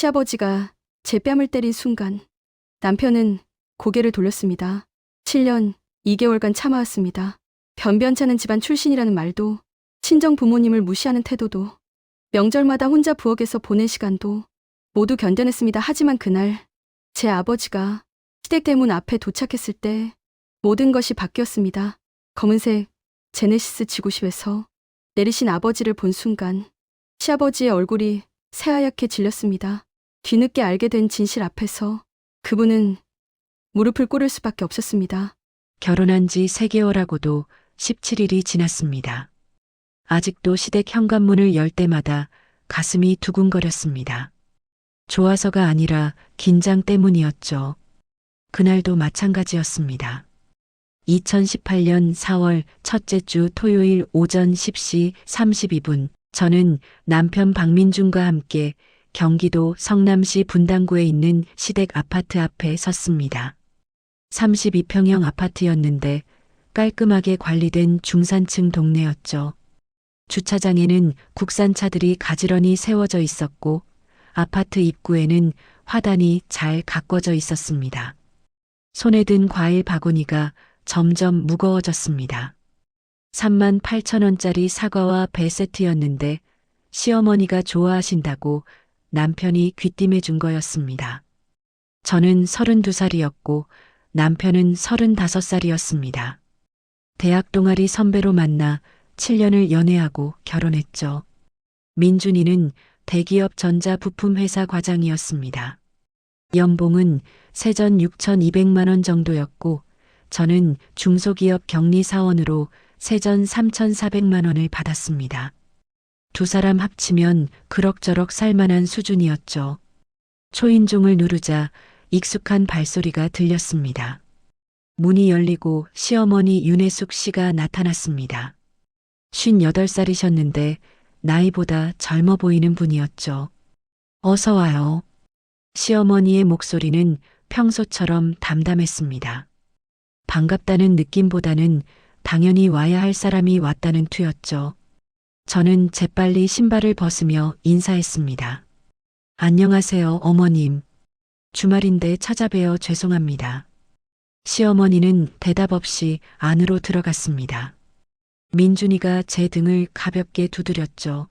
시아버지가 제 뺨을 때린 순간 남편은 고개를 돌렸습니다. 7년 2개월간 참아왔습니다. 변변찮은 집안 출신이라는 말도, 친정 부모님을 무시하는 태도도, 명절마다 혼자 부엌에서 보낸 시간도 모두 견뎌냈습니다. 하지만 그날 제 아버지가 시댁대문 앞에 도착했을 때 모든 것이 바뀌었습니다. 검은색 제네시스 지구실에서 내리신 아버지를 본 순간 시아버지의 얼굴이 새하얗게 질렸습니다. 뒤늦게 알게 된 진실 앞에서 그분은 무릎을 꿇을 수밖에 없었습니다. 결혼한 지 3개월하고도 17일이 지났습니다. 아직도 시댁 현관문을 열 때마다 가슴이 두근거렸습니다. 좋아서가 아니라 긴장 때문이었죠. 그날도 마찬가지였습니다. 2018년 4월 첫째 주 토요일 오전 10시 32분, 저는 남편 박민준과 함께 경기도 성남시 분당구에 있는 시댁 아파트 앞에 섰습니다. 32평형 아파트였는데 깔끔하게 관리된 중산층 동네였죠. 주차장에는 국산차들이 가지런히 세워져 있었고 아파트 입구에는 화단이 잘 가꿔져 있었습니다. 손에 든 과일 바구니가 점점 무거워졌습니다. 38,000원짜리 사과와 배 세트였는데 시어머니가 좋아하신다고 남편이 귀띔해 준 거였습니다. 저는 32살이었고 남편은 35살이었습니다. 대학 동아리 선배로 만나 7년을 연애하고 결혼했죠. 민준이는 대기업 전자부품회사 과장이었습니다. 연봉은 세전 6,200만 원 정도였고 저는 중소기업 격리사원으로 세전 3,400만 원을 받았습니다. 두 사람 합치면 그럭저럭 살만한 수준이었죠. 초인종을 누르자 익숙한 발소리가 들렸습니다. 문이 열리고 시어머니 윤혜숙 씨가 나타났습니다. 58살이셨는데 나이보다 젊어 보이는 분이었죠. 어서 와요. 시어머니의 목소리는 평소처럼 담담했습니다. 반갑다는 느낌보다는 당연히 와야 할 사람이 왔다는 투였죠. 저는 재빨리 신발을 벗으며 인사했습니다. 안녕하세요, 어머님. 주말인데 찾아뵈어 죄송합니다. 시어머니는 대답 없이 안으로 들어갔습니다. 민준이가 제 등을 가볍게 두드렸죠.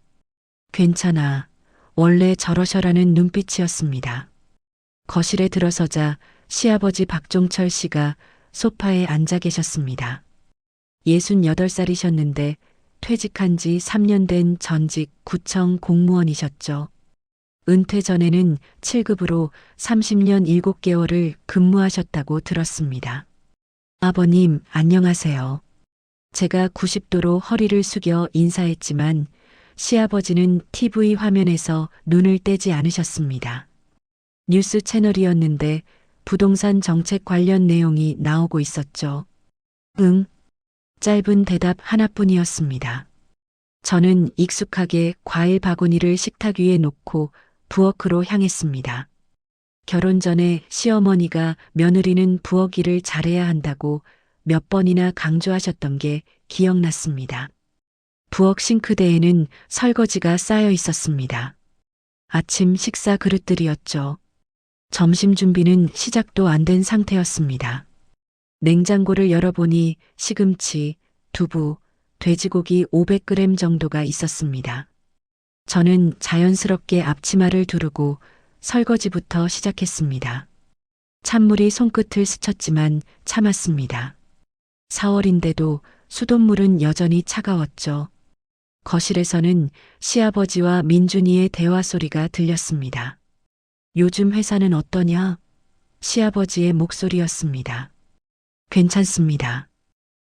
괜찮아. 원래 저러셔라는 눈빛이었습니다. 거실에 들어서자 시아버지 박종철 씨가 소파에 앉아 계셨습니다. 68살이셨는데 퇴직한 지 3년 된 전직 구청 공무원이셨죠. 은퇴 전에는 7급으로 30년 7개월을 근무하셨다고 들었습니다. 아버님, 안녕하세요. 제가 90도로 허리를 숙여 인사했지만 시아버지는 TV 화면에서 눈을 떼지 않으셨습니다. 뉴스 채널이었는데 부동산 정책 관련 내용이 나오고 있었죠. 응. 짧은 대답 하나뿐이었습니다. 저는 익숙하게 과일 바구니를 식탁 위에 놓고 부엌으로 향했습니다. 결혼 전에 시어머니가 며느리는 부엌 일을 잘해야 한다고 몇 번이나 강조하셨던 게 기억났습니다. 부엌 싱크대에는 설거지가 쌓여 있었습니다. 아침 식사 그릇들이었죠. 점심 준비는 시작도 안 된 상태였습니다. 냉장고를 열어보니 시금치, 두부, 돼지고기 500g 정도가 있었습니다. 저는 자연스럽게 앞치마를 두르고 설거지부터 시작했습니다. 찬물이 손끝을 스쳤지만 참았습니다. 4월인데도 수돗물은 여전히 차가웠죠. 거실에서는 시아버지와 민준이의 대화 소리가 들렸습니다. 요즘 회사는 어떠냐? 시아버지의 목소리였습니다. 괜찮습니다.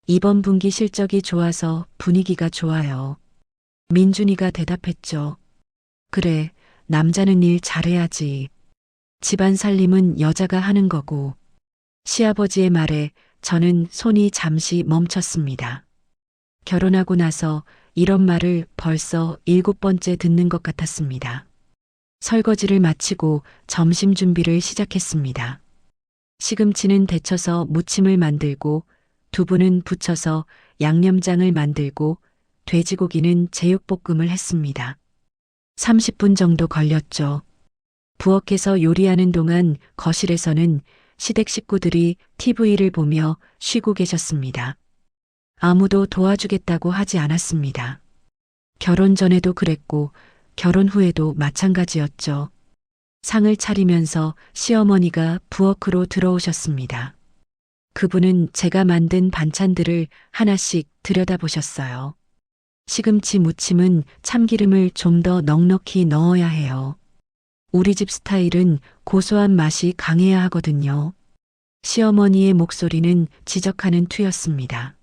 이번 분기 실적이 좋아서 분위기가 좋아요. 민준이가 대답했죠. 그래, 남자는 일 잘해야지. 집안 살림은 여자가 하는 거고. 시아버지의 말에 저는 손이 잠시 멈췄습니다. 결혼하고 나서 이런 말을 벌써 7번째 듣는 것 같았습니다. 설거지를 마치고 점심 준비를 시작했습니다. 시금치는 데쳐서 무침을 만들고 두부는 부쳐서 양념장을 만들고 돼지고기는 제육볶음을 했습니다. 30분 정도 걸렸죠. 부엌에서 요리하는 동안 거실에서는 시댁 식구들이 TV를 보며 쉬고 계셨습니다. 아무도 도와주겠다고 하지 않았습니다. 결혼 전에도 그랬고 결혼 후에도 마찬가지였죠. 상을 차리면서 시어머니가 부엌으로 들어오셨습니다. 그분은 제가 만든 반찬들을 하나씩 들여다보셨어요. 시금치 무침은 참기름을 좀 더 넉넉히 넣어야 해요. 우리 집 스타일은 고소한 맛이 강해야 하거든요. 시어머니의 목소리는 지적하는 투였습니다.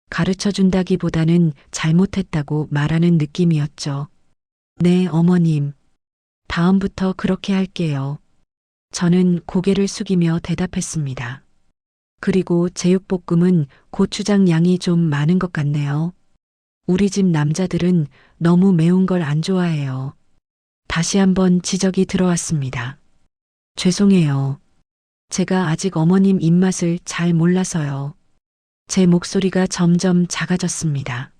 가르쳐 준다기보다는 잘못했다고 말하는 느낌이었죠. 네, 어머님. 다음부터 그렇게 할게요. 저는 고개를 숙이며 대답했습니다. 그리고 제육볶음은 고추장 양이 좀 많은 것 같네요. 우리 집 남자들은 너무 매운 걸 안 좋아해요. 다시 한번 지적이 들어왔습니다. 죄송해요. 제가 아직 어머님 입맛을 잘 몰라서요. 제 목소리가 점점 작아졌습니다.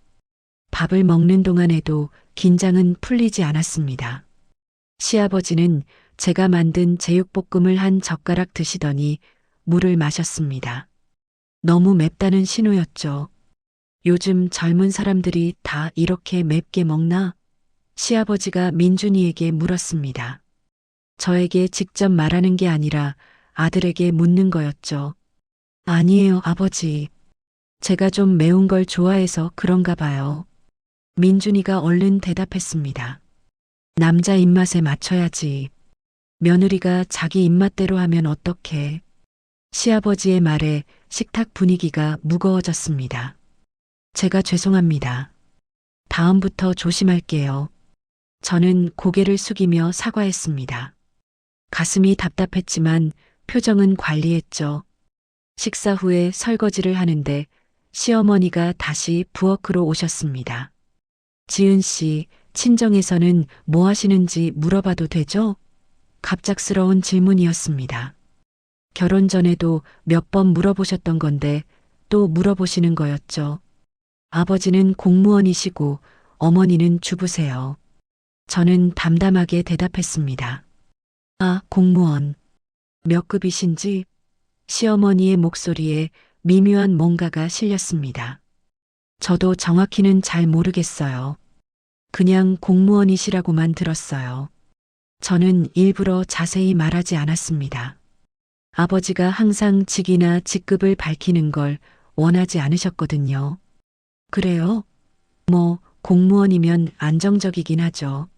밥을 먹는 동안에도 긴장은 풀리지 않았습니다. 시아버지는 제가 만든 제육볶음을 한 젓가락 드시더니 물을 마셨습니다. 너무 맵다는 신호였죠. 요즘 젊은 사람들이 다 이렇게 맵게 먹나? 시아버지가 민준이에게 물었습니다. 저에게 직접 말하는 게 아니라 아들에게 묻는 거였죠. 아니에요, 아버지. 제가 좀 매운 걸 좋아해서 그런가 봐요. 민준이가 얼른 대답했습니다. 남자 입맛에 맞춰야지. 며느리가 자기 입맛대로 하면 어떡해. 시아버지의 말에 식탁 분위기가 무거워졌습니다. 제가 죄송합니다. 다음부터 조심할게요. 저는 고개를 숙이며 사과했습니다. 가슴이 답답했지만 표정은 관리했죠. 식사 후에 설거지를 하는데 시어머니가 다시 부엌으로 오셨습니다. 지은 씨, 친정에서는 뭐 하시는지 물어봐도 되죠? 갑작스러운 질문이었습니다. 결혼 전에도 몇 번 물어보셨던 건데 또 물어보시는 거였죠. 아버지는 공무원이시고 어머니는 주부세요. 저는 담담하게 대답했습니다. 아, 공무원. 몇 급이신지? 시어머니의 목소리에 미묘한 뭔가가 실렸습니다. 저도 정확히는 잘 모르겠어요. 그냥 공무원이시라고만 들었어요. 저는 일부러 자세히 말하지 않았습니다. 아버지가 항상 직이나 직급을 밝히는 걸 원하지 않으셨거든요. 그래요? 뭐, 공무원이면 안정적이긴 하죠.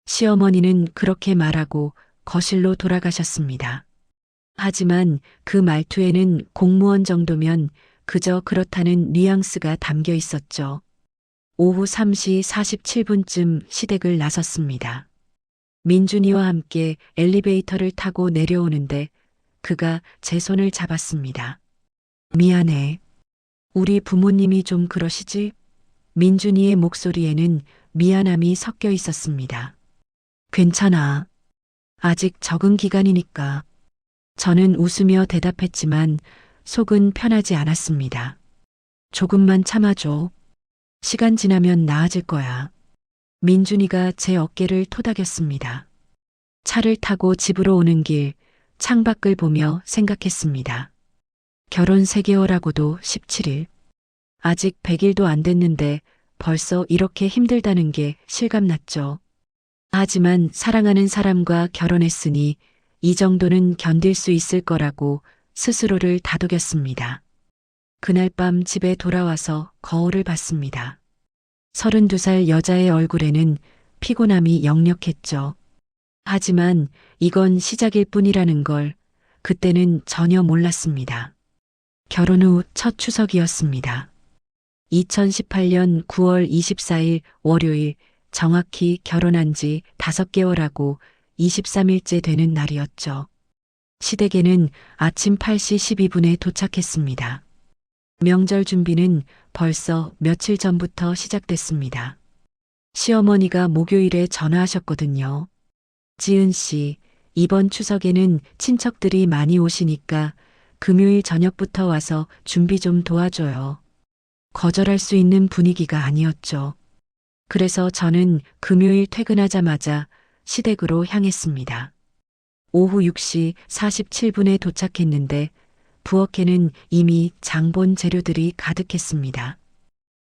시어머니는 그렇게 말하고 거실로 돌아가셨습니다. 하지만 그 말투에는 공무원 정도면 그저 그렇다는 뉘앙스가 담겨 있었죠. 오후 3시 47분쯤 시댁을 나섰습니다. 민준이와 함께 엘리베이터를 타고 내려오는데 그가 제 손을 잡았습니다. 미안해. 우리 부모님이 좀 그러시지? 민준이의 목소리에는 미안함이 섞여 있었습니다. 괜찮아. 아직 적응 기간이니까. 저는 웃으며 대답했지만 속은 편하지 않았습니다. 조금만 참아줘. 시간 지나면 나아질 거야. 민준이가 제 어깨를 토닥였습니다. 차를 타고 집으로 오는 길 창밖을 보며 생각했습니다. 결혼 3개월하고도 17일. 아직 100일도 안 됐는데 벌써 이렇게 힘들다는 게 실감났죠. 하지만 사랑하는 사람과 결혼했으니 이 정도는 견딜 수 있을 거라고 스스로를 다독였습니다. 그날 밤 집에 돌아와서 거울을 봤습니다. 32살 여자의 얼굴에는 피곤함이 역력했죠. 하지만 이건 시작일 뿐이라는 걸 그때는 전혀 몰랐습니다. 결혼 후 첫 추석이었습니다. 2018년 9월 24일 월요일 정확히 결혼한 지 5개월하고 23일째 되는 날이었죠. 시댁에는 아침 8시 12분에 도착했습니다. 명절 준비는 벌써 며칠 전부터 시작됐습니다. 시어머니가 목요일에 전화하셨거든요. 지은 씨, 이번 추석에는 친척들이 많이 오시니까 금요일 저녁부터 와서 준비 좀 도와줘요. 거절할 수 있는 분위기가 아니었죠. 그래서 저는 금요일 퇴근하자마자 시댁으로 향했습니다. 오후 6시 47분에 도착했는데 부엌에는 이미 장본 재료들이 가득했습니다.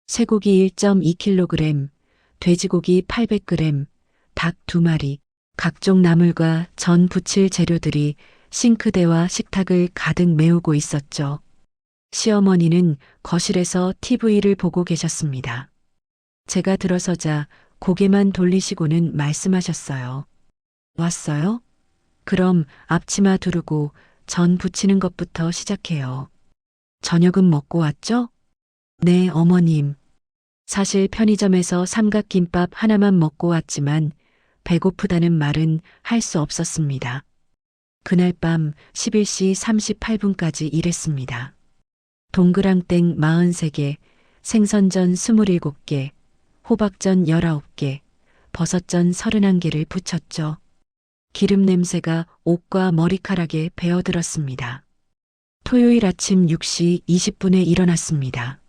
쇠고기 1.2kg, 돼지고기 800g, 닭 2마리, 각종 나물과 전 부칠 재료들이 싱크대와 식탁을 가득 메우고 있었죠. 시어머니는 거실에서 TV를 보고 계셨습니다. 제가 들어서자 고개만 돌리시고는 말씀하셨어요. 왔어요? 그럼 앞치마 두르고 전 부치는 것부터 시작해요. 저녁은 먹고 왔죠? 네, 어머님. 사실 편의점에서 삼각김밥 하나만 먹고 왔지만 배고프다는 말은 할 수 없었습니다. 그날 밤 11시 38분까지 일했습니다. 동그랑땡 43개, 생선전 27개, 호박전 19개, 버섯전 31개를 부쳤죠. 기름 냄새가 옷과 머리카락에 배어들었습니다. 토요일 아침 6시 20분에 일어났습니다.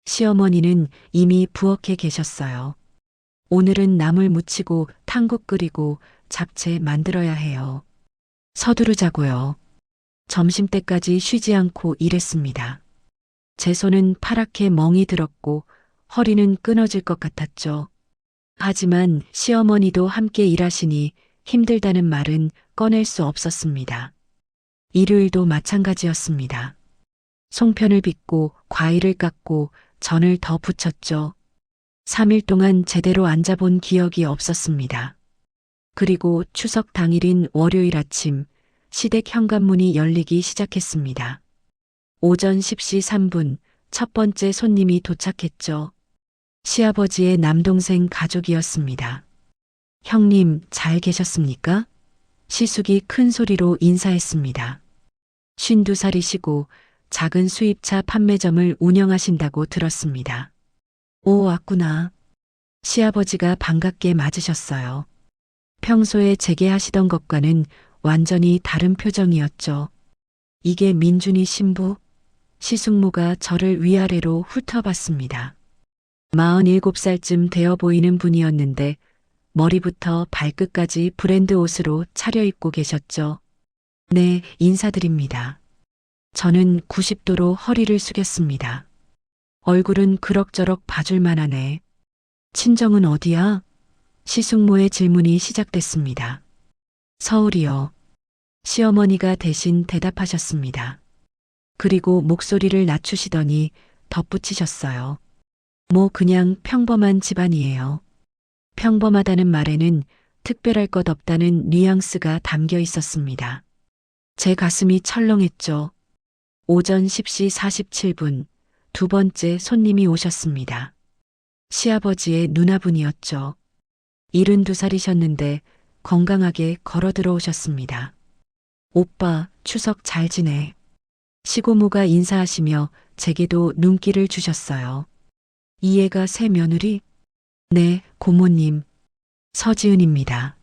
시어머니는 이미 부엌에 계셨어요. 오늘은 나물 무치고 탕국 끓이고 잡채 만들어야 해요. 서두르자고요. 점심때까지 쉬지 않고 일했습니다. 제 손은 파랗게 멍이 들었고 허리는 끊어질 것 같았죠. 하지만 시어머니도 함께 일하시니 힘들다는 말은 꺼낼 수 없었습니다. 일요일도 마찬가지였습니다. 송편을 빚고 과일을 깎고 전을 더 부쳤죠. 3일 동안 제대로 앉아본 기억이 없었습니다. 그리고 추석 당일인 월요일 아침 시댁 현관문이 열리기 시작했습니다. 오전 10시 3분 첫 번째 손님이 도착했죠. 시아버지의 남동생 가족이었습니다. 형님 잘 계셨습니까? 시숙이 큰 소리로 인사했습니다. 52살이시고 작은 수입차 판매점을 운영하신다고 들었습니다. 오, 왔구나. 시아버지가 반갑게 맞으셨어요. 평소에 제게 하시던 것과는 완전히 다른 표정이었죠. 이게 민준이 신부? 시숙모가 저를 위아래로 훑어봤습니다. 47살쯤 되어 보이는 분이었는데 머리부터 발끝까지 브랜드 옷으로 차려입고 계셨죠. 네, 인사드립니다. 저는 90도로 허리를 숙였습니다. 얼굴은 그럭저럭 봐줄 만하네. 친정은 어디야? 시숙모의 질문이 시작됐습니다. 서울이요. 시어머니가 대신 대답하셨습니다. 그리고 목소리를 낮추시더니 덧붙이셨어요. 뭐 그냥 평범한 집안이에요. 평범하다는 말에는 특별할 것 없다는 뉘앙스가 담겨 있었습니다. 제 가슴이 철렁했죠. 오전 10시 47분 두 번째 손님이 오셨습니다. 시아버지의 누나분이었죠. 72살이셨는데 건강하게 걸어 들어오셨습니다. 오빠, 추석 잘 지내. 시고모가 인사하시며 제게도 눈길을 주셨어요. 이 애가 새 며느리? 네, 고모님. 서지은입니다.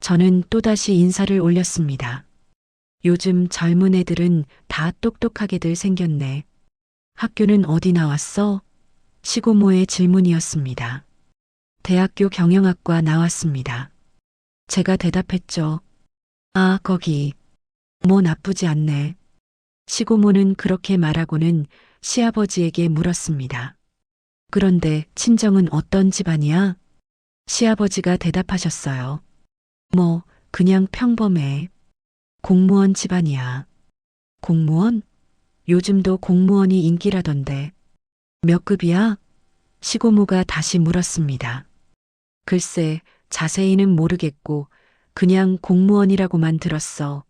저는 또다시 인사를 올렸습니다. 요즘 젊은 애들은 다 똑똑하게들 생겼네. 학교는 어디 나왔어? 시고모의 질문이었습니다. 대학교 경영학과 나왔습니다. 제가 대답했죠. 아, 거기. 뭐 나쁘지 않네. 시고모는 그렇게 말하고는 시아버지에게 물었습니다. 그런데 친정은 어떤 집안이야? 시아버지가 대답하셨어요. 뭐, 그냥 평범해. 공무원 집안이야. 공무원? 요즘도 공무원이 인기라던데. 몇 급이야? 시고모가 다시 물었습니다. 글쎄, 자세히는 모르겠고 그냥 공무원이라고만 들었어.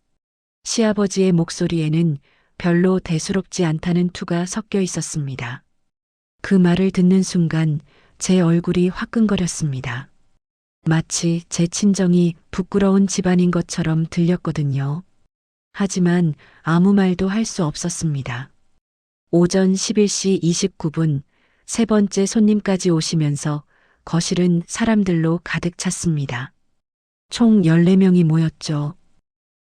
시아버지의 목소리에는 별로 대수롭지 않다는 투가 섞여 있었습니다. 그 말을 듣는 순간 제 얼굴이 화끈거렸습니다. 마치 제 친정이 부끄러운 집안인 것처럼 들렸거든요. 하지만 아무 말도 할 수 없었습니다. 오전 11시 29분 세 번째 손님까지 오시면서 거실은 사람들로 가득 찼습니다. 총 14명이 모였죠.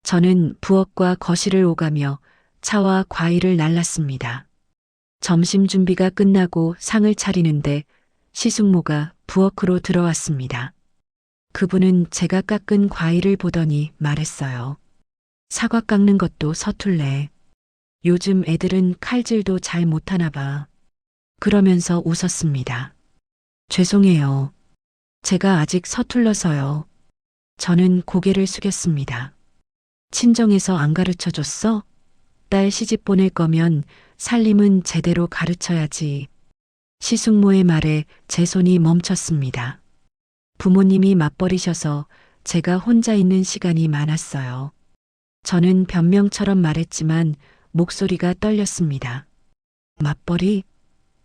저는 부엌과 거실을 오가며 차와 과일을 날랐습니다. 점심 준비가 끝나고 상을 차리는데 시숙모가 부엌으로 들어왔습니다. 그분은 제가 깎은 과일을 보더니 말했어요. 사과 깎는 것도 서툴래. 요즘 애들은 칼질도 잘 못하나 봐. 그러면서 웃었습니다. 죄송해요. 제가 아직 서툴러서요. 저는 고개를 숙였습니다. 친정에서 안 가르쳐 줬어? 딸 시집 보낼 거면 살림은 제대로 가르쳐야지. 시숙모의 말에 제 손이 멈췄습니다. 부모님이 맞벌이셔서 제가 혼자 있는 시간이 많았어요. 저는 변명처럼 말했지만 목소리가 떨렸습니다. 맞벌이?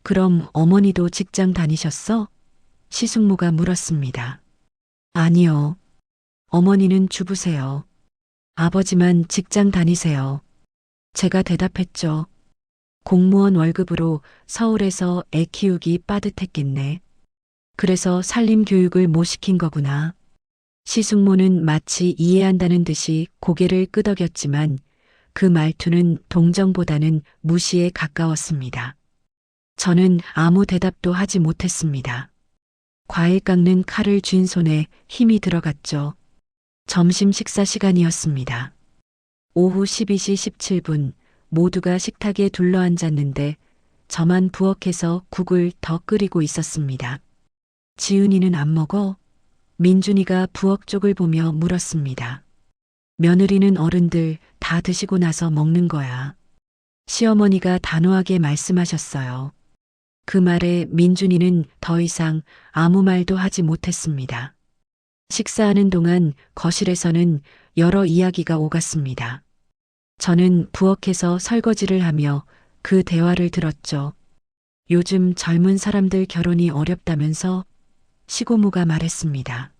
그럼 어머니도 직장 다니셨어? 시숙모가 물었습니다. 아니요. 어머니는 주부세요. 아버지만 직장 다니세요. 제가 대답했죠. 공무원 월급으로 서울에서 애 키우기 빠듯했겠네. 그래서 살림 교육을 못 시킨 거구나. 시숙모는 마치 이해한다는 듯이 고개를 끄덕였지만 그 말투는 동정보다는 무시에 가까웠습니다. 저는 아무 대답도 하지 못했습니다. 과일 깎는 칼을 쥔 손에 힘이 들어갔죠. 점심 식사 시간이었습니다. 오후 12시 17분 모두가 식탁에 둘러앉았는데 저만 부엌에서 국을 더 끓이고 있었습니다. 지은이는 안 먹어? 민준이가 부엌 쪽을 보며 물었습니다. 며느리는 어른들 다 드시고 나서 먹는 거야. 시어머니가 단호하게 말씀하셨어요. 그 말에 민준이는 더 이상 아무 말도 하지 못했습니다. 식사하는 동안 거실에서는 여러 이야기가 오갔습니다. 저는 부엌에서 설거지를 하며 그 대화를 들었죠. 요즘 젊은 사람들 결혼이 어렵다면서 시고모가 말했습니다.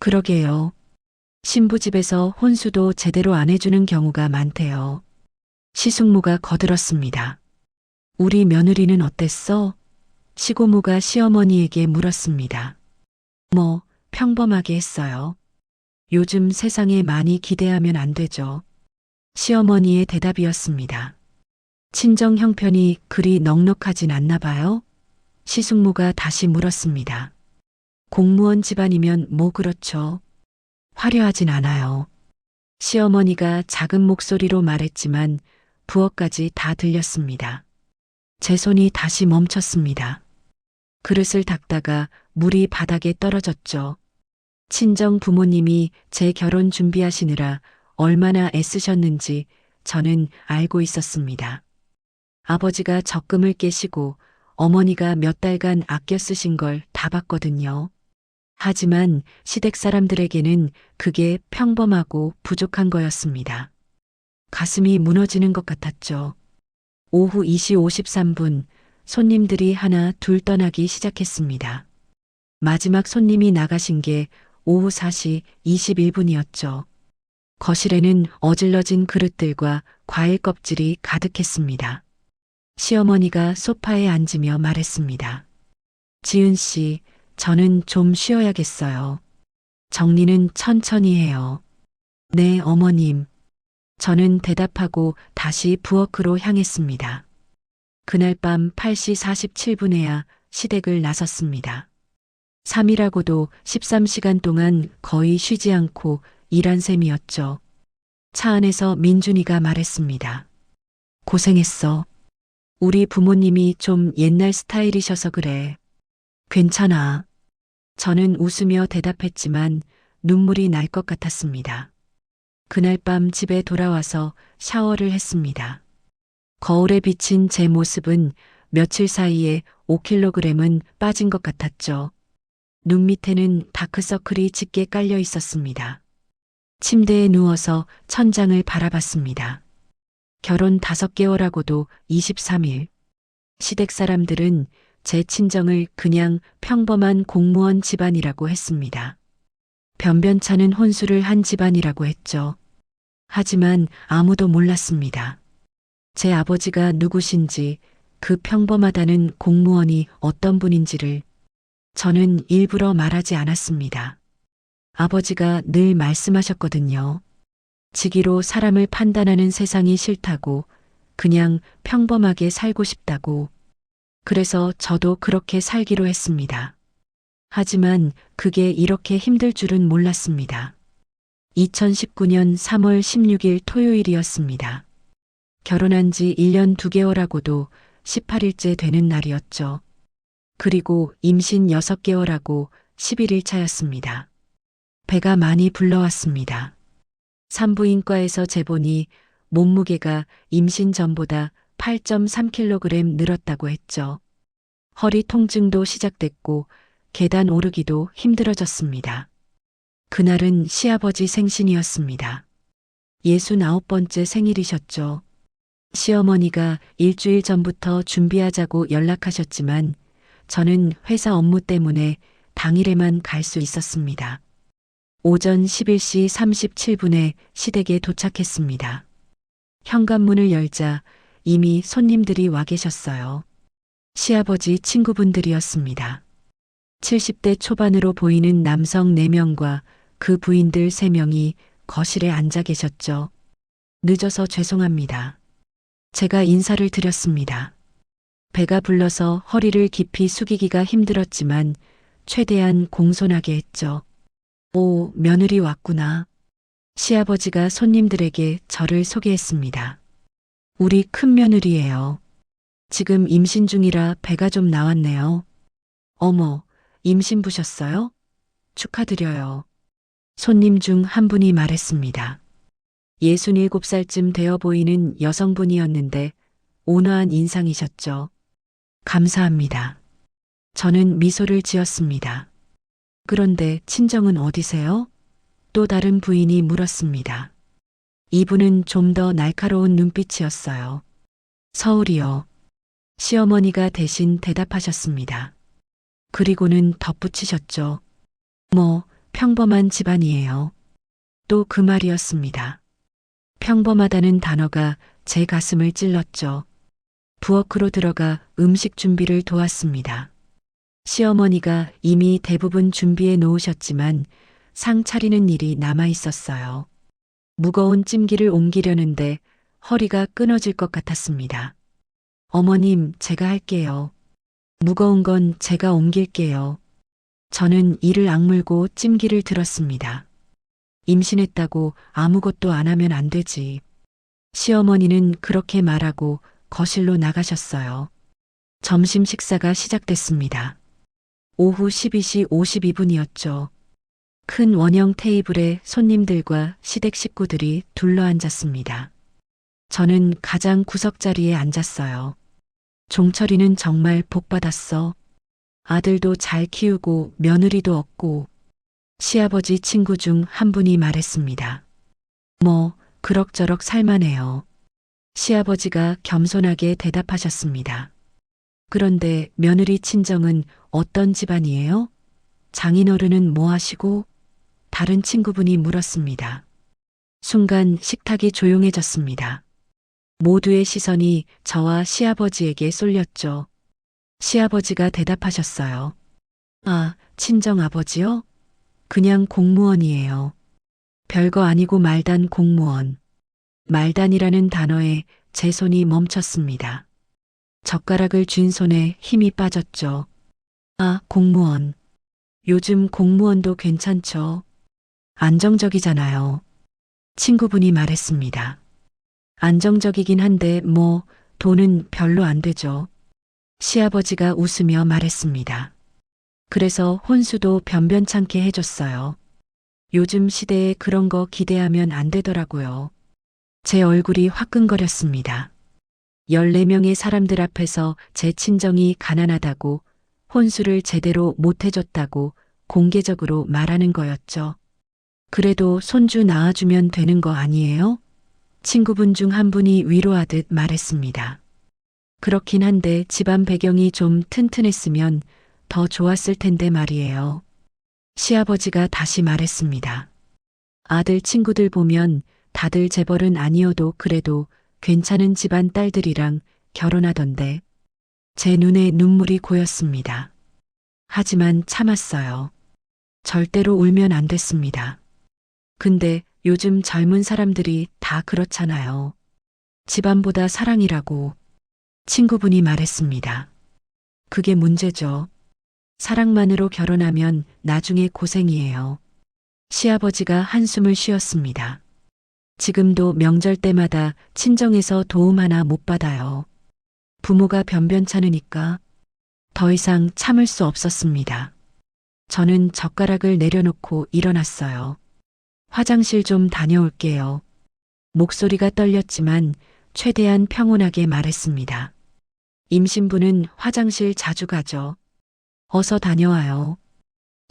그러게요. 신부집에서 혼수도 제대로 안 해주는 경우가 많대요. 시숙모가 거들었습니다. 우리 며느리는 어땠어? 시고모가 시어머니에게 물었습니다. 뭐, 평범하게 했어요. 요즘 세상에 많이 기대하면 안 되죠. 시어머니의 대답이었습니다. 친정 형편이 그리 넉넉하진 않나 봐요? 시숙모가 다시 물었습니다. 공무원 집안이면 뭐 그렇죠. 화려하진 않아요. 시어머니가 작은 목소리로 말했지만 부엌까지 다 들렸습니다. 제 손이 다시 멈췄습니다. 그릇을 닦다가 물이 바닥에 떨어졌죠. 친정 부모님이 제 결혼 준비하시느라 얼마나 애쓰셨는지 저는 알고 있었습니다. 아버지가 적금을 깨시고 어머니가 몇 달간 아껴 쓰신 걸 다 봤거든요. 하지만 시댁 사람들에게는 그게 평범하고 부족한 거였습니다. 가슴이 무너지는 것 같았죠. 오후 2시 53분 손님들이 하나 둘 떠나기 시작했습니다. 마지막 손님이 나가신 게 오후 4시 21분이었죠. 거실에는 어질러진 그릇들과 과일 껍질이 가득했습니다. 시어머니가 소파에 앉으며 말했습니다. 지은 씨, 저는 좀 쉬어야겠어요. 정리는 천천히 해요. 네, 어머님. 저는 대답하고 다시 부엌으로 향했습니다. 그날 밤 8시 47분에야 시댁을 나섰습니다. 3일하고도 13시간 동안 거의 쉬지 않고 일한 셈이었죠. 차 안에서 민준이가 말했습니다. 고생했어. 우리 부모님이 좀 옛날 스타일이셔서 그래. 괜찮아. 저는 웃으며 대답했지만 눈물이 날 것 같았습니다. 그날 밤 집에 돌아와서 샤워를 했습니다. 거울에 비친 제 모습은 며칠 사이에 5kg은 빠진 것 같았죠. 눈 밑에는 다크서클이 짙게 깔려 있었습니다. 침대에 누워서 천장을 바라봤습니다. 결혼 5개월하고도 23일. 시댁 사람들은 제 친정을 그냥 평범한 공무원 집안이라고 했습니다. 변변찮은 혼수를 한 집안이라고 했죠. 하지만 아무도 몰랐습니다. 제 아버지가 누구신지, 그 평범하다는 공무원이 어떤 분인지를 저는 일부러 말하지 않았습니다. 아버지가 늘 말씀하셨거든요. 직위로 사람을 판단하는 세상이 싫다고, 그냥 평범하게 살고 싶다고. 그래서 저도 그렇게 살기로 했습니다. 하지만 그게 이렇게 힘들 줄은 몰랐습니다. 2019년 3월 16일 토요일이었습니다. 결혼한 지 1년 2개월하고도 18일째 되는 날이었죠. 그리고 임신 6개월하고 11일 차였습니다. 배가 많이 불러왔습니다. 산부인과에서 재보니 몸무게가 임신 전보다 8.3kg 늘었다고 했죠. 허리 통증도 시작됐고 계단 오르기도 힘들어졌습니다. 그날은 시아버지 생신이었습니다. 69번째 생일이셨죠. 시어머니가 일주일 전부터 준비하자고 연락하셨지만 저는 회사 업무 때문에 당일에만 갈 수 있었습니다. 오전 11시 37분에 시댁에 도착했습니다. 현관문을 열자 이미 손님들이 와 계셨어요. 시아버지 친구분들이었습니다. 70대 초반으로 보이는 남성 4명과 그 부인들 3명이 거실에 앉아 계셨죠. 늦어서 죄송합니다. 제가 인사를 드렸습니다. 배가 불러서 허리를 깊이 숙이기가 힘들었지만 최대한 공손하게 했죠. 오, 며느리 왔구나. 시아버지가 손님들에게 저를 소개했습니다. 우리 큰 며느리예요. 지금 임신 중이라 배가 좀 나왔네요. 어머, 임신부셨어요? 축하드려요. 손님 중 한 분이 말했습니다. 67살쯤 되어 보이는 여성분이었는데 온화한 인상이셨죠. 감사합니다. 저는 미소를 지었습니다. 그런데 친정은 어디세요? 또 다른 부인이 물었습니다. 이분은 좀 더 날카로운 눈빛이었어요. 서울이요. 시어머니가 대신 대답하셨습니다. 그리고는 덧붙이셨죠. 뭐, 평범한 집안이에요. 또 그 말이었습니다. 평범하다는 단어가 제 가슴을 찔렀죠. 부엌으로 들어가 음식 준비를 도왔습니다. 시어머니가 이미 대부분 준비해 놓으셨지만 상 차리는 일이 남아 있었어요. 무거운 찜기를 옮기려는데 허리가 끊어질 것 같았습니다. 어머님, 제가 할게요. 무거운 건 제가 옮길게요. 저는 이를 악물고 찜기를 들었습니다. 임신했다고 아무것도 안 하면 안 되지. 시어머니는 그렇게 말하고 거실로 나가셨어요. 점심 식사가 시작됐습니다. 오후 12시 52분이었죠. 큰 원형 테이블에 손님들과 시댁 식구들이 둘러앉았습니다. 저는 가장 구석자리에 앉았어요. 종철이는 정말 복받았어. 아들도 잘 키우고 며느리도 없고. 시아버지 친구 중 한 분이 말했습니다. 뭐 그럭저럭 살만해요. 시아버지가 겸손하게 대답하셨습니다. 그런데 며느리 친정은 어떤 집안이에요? 장인어른은 뭐 하시고? 다른 친구분이 물었습니다. 순간 식탁이 조용해졌습니다. 모두의 시선이 저와 시아버지에게 쏠렸죠. 시아버지가 대답하셨어요. 아, 친정아버지요? 그냥 공무원이에요. 별거 아니고 말단 공무원. 말단이라는 단어에 제 손이 멈췄습니다. 젓가락을 쥔 손에 힘이 빠졌죠. 아, 공무원. 요즘 공무원도 괜찮죠. 안정적이잖아요. 친구분이 말했습니다. 안정적이긴 한데 뭐 돈은 별로 안 되죠. 시아버지가 웃으며 말했습니다. 그래서 혼수도 변변찮게 해줬어요. 요즘 시대에 그런 거 기대하면 안 되더라고요. 제 얼굴이 화끈거렸습니다. 14명의 사람들 앞에서 제 친정이 가난하다고 혼수를 제대로 못 해줬다고 공개적으로 말하는 거였죠. 그래도 손주 낳아주면 되는 거 아니에요? 친구분 중 한 분이 위로하듯 말했습니다. 그렇긴 한데 집안 배경이 좀 튼튼했으면 더 좋았을 텐데 말이에요. 시아버지가 다시 말했습니다. 아들 친구들 보면 다들 재벌은 아니어도 그래도 괜찮은 집안 딸들이랑 결혼하던데 제 눈에 눈물이 고였습니다. 하지만 참았어요. 절대로 울면 안 됐습니다. 근데 요즘 젊은 사람들이 다 그렇잖아요. 집안보다 사랑이라고 친구분이 말했습니다. 그게 문제죠. 사랑만으로 결혼하면 나중에 고생이에요. 시아버지가 한숨을 쉬었습니다. 지금도 명절 때마다 친정에서 도움 하나 못 받아요. 부모가 변변찮으니까 더 이상 참을 수 없었습니다. 저는 젓가락을 내려놓고 일어났어요. 화장실 좀 다녀올게요. 목소리가 떨렸지만 최대한 평온하게 말했습니다. 임신부는 화장실 자주 가죠. 어서 다녀와요.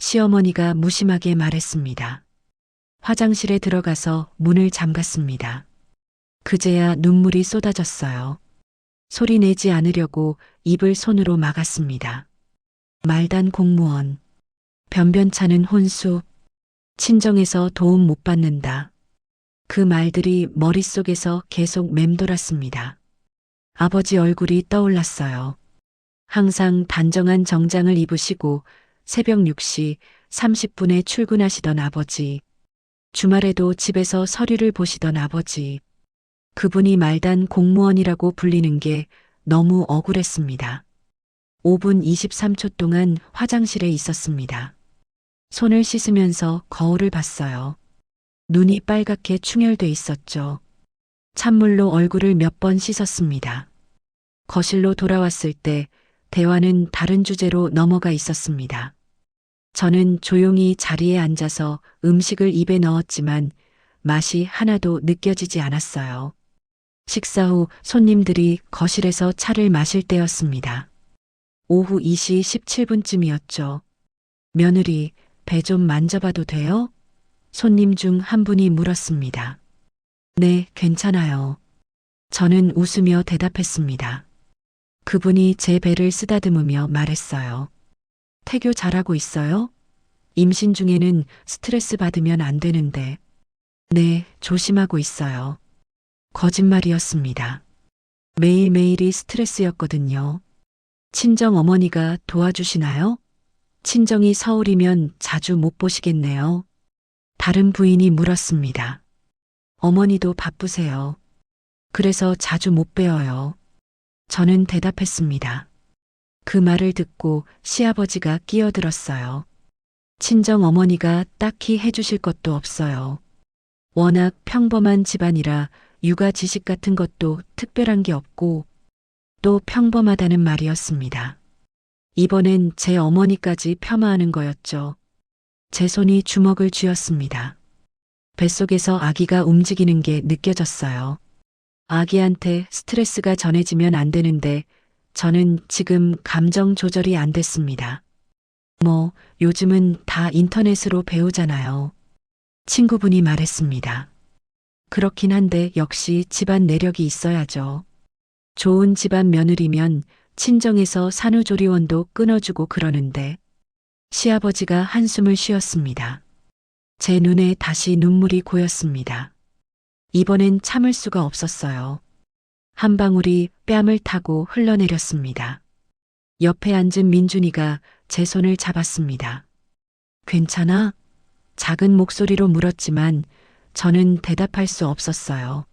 시어머니가 무심하게 말했습니다. 화장실에 들어가서 문을 잠갔습니다. 그제야 눈물이 쏟아졌어요. 소리 내지 않으려고 입을 손으로 막았습니다. 말단 공무원, 변변찮은 혼수, 친정에서 도움 못 받는다. 그 말들이 머릿속에서 계속 맴돌았습니다. 아버지 얼굴이 떠올랐어요. 항상 단정한 정장을 입으시고 새벽 6시 30분에 출근하시던 아버지. 주말에도 집에서 서류를 보시던 아버지. 그분이 말단 공무원이라고 불리는 게 너무 억울했습니다. 5분 23초 동안 화장실에 있었습니다. 손을 씻으면서 거울을 봤어요. 눈이 빨갛게 충혈돼 있었죠. 찬물로 얼굴을 몇 번 씻었습니다. 거실로 돌아왔을 때 대화는 다른 주제로 넘어가 있었습니다. 저는 조용히 자리에 앉아서 음식을 입에 넣었지만 맛이 하나도 느껴지지 않았어요. 식사 후 손님들이 거실에서 차를 마실 때였습니다. 오후 2시 17분쯤이었죠. 며느리, 배 좀 만져봐도 돼요? 손님 중 한 분이 물었습니다. 네, 괜찮아요. 저는 웃으며 대답했습니다. 그분이 제 배를 쓰다듬으며 말했어요. 태교 잘하고 있어요? 임신 중에는 스트레스 받으면 안 되는데. 네, 조심하고 있어요. 거짓말이었습니다. 매일매일이 스트레스였거든요. 친정 어머니가 도와주시나요? 친정이 서울이면 자주 못 보시겠네요. 다른 부인이 물었습니다. 어머니도 바쁘세요. 그래서 자주 못 뵈어요. 저는 대답했습니다. 그 말을 듣고 시아버지가 끼어들었어요. 친정 어머니가 딱히 해주실 것도 없어요. 워낙 평범한 집안이라 육아 지식 같은 것도 특별한 게 없고 또 평범하다는 말이었습니다. 이번엔 제 어머니까지 폄하하는 거였죠. 제 손이 주먹을 쥐었습니다. 뱃속에서 아기가 움직이는 게 느껴졌어요. 아기한테 스트레스가 전해지면 안 되는데 저는 지금 감정 조절이 안 됐습니다. 요즘은 다 인터넷으로 배우잖아요. 친구분이 말했습니다. 그렇긴 한데 역시 집안 내력이 있어야죠. 좋은 집안 며느리면 친정에서 산후조리원도 끊어주고 그러는데 시아버지가 한숨을 쉬었습니다. 제 눈에 다시 눈물이 고였습니다. 이번엔 참을 수가 없었어요. 한 방울이 뺨을 타고 흘러내렸습니다. 옆에 앉은 민준이가 제 손을 잡았습니다. 괜찮아? 작은 목소리로 물었지만 저는 대답할 수 없었어요.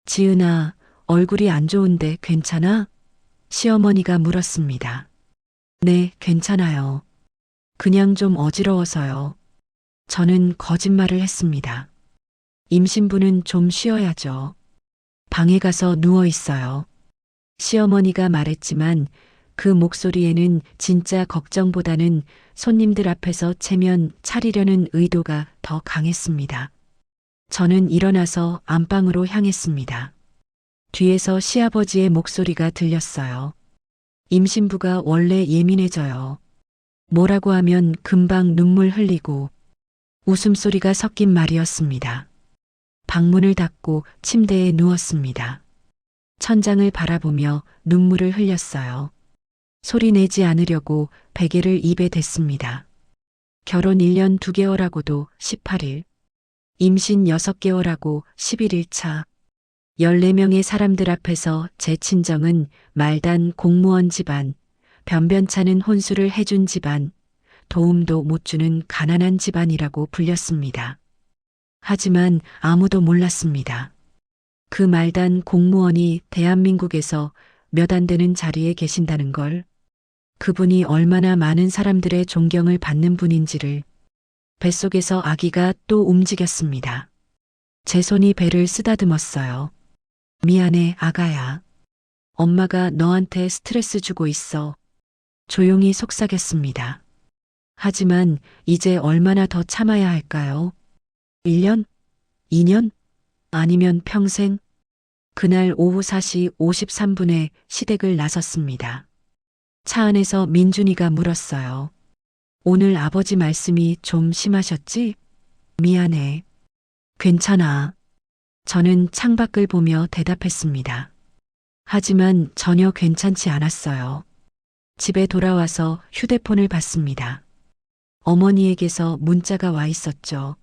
지은아, 얼굴이 안 좋은데 괜찮아? 시어머니가 물었습니다. 네, 괜찮아요. 그냥 좀 어지러워서요. 저는 거짓말을 했습니다. 임신부는 좀 쉬어야죠. 방에 가서 누워 있어요. 시어머니가 말했지만 그 목소리에는 진짜 걱정보다는 손님들 앞에서 체면 차리려는 의도가 더 강했습니다. 저는 일어나서 안방으로 향했습니다. 뒤에서 시아버지의 목소리가 들렸어요. 임신부가 원래 예민해져요. 뭐라고 하면 금방 눈물 흘리고 웃음소리가 섞인 말이었습니다. 방문을 닫고 침대에 누웠습니다. 천장을 바라보며 눈물을 흘렸어요. 소리 내지 않으려고 베개를 입에 댔습니다. 결혼 1년 2개월하고도 18일, 임신 6개월하고 11일 차, 14명의 사람들 앞에서 제 친정은 말단 공무원 집안, 변변찮은 혼수를 해준 집안, 도움도 못 주는 가난한 집안이라고 불렸습니다. 하지만 아무도 몰랐습니다. 그 말단 공무원이 대한민국에서 몇 안 되는 자리에 계신다는 걸, 그분이 얼마나 많은 사람들의 존경을 받는 분인지를, 뱃속에서 아기가 또 움직였습니다. 제 손이 배를 쓰다듬었어요. 미안해, 아가야. 엄마가 너한테 스트레스 주고 있어. 조용히 속삭였습니다. 하지만 이제 얼마나 더 참아야 할까요? 1년? 2년? 아니면 평생? 그날 오후 4시 53분에 시댁을 나섰습니다. 차 안에서 민준이가 물었어요. 오늘 아버지 말씀이 좀 심하셨지? 미안해. 괜찮아. 저는 창밖을 보며 대답했습니다. 하지만 전혀 괜찮지 않았어요. 집에 돌아와서 휴대폰을 봤습니다. 어머니에게서 문자가 와 있었죠.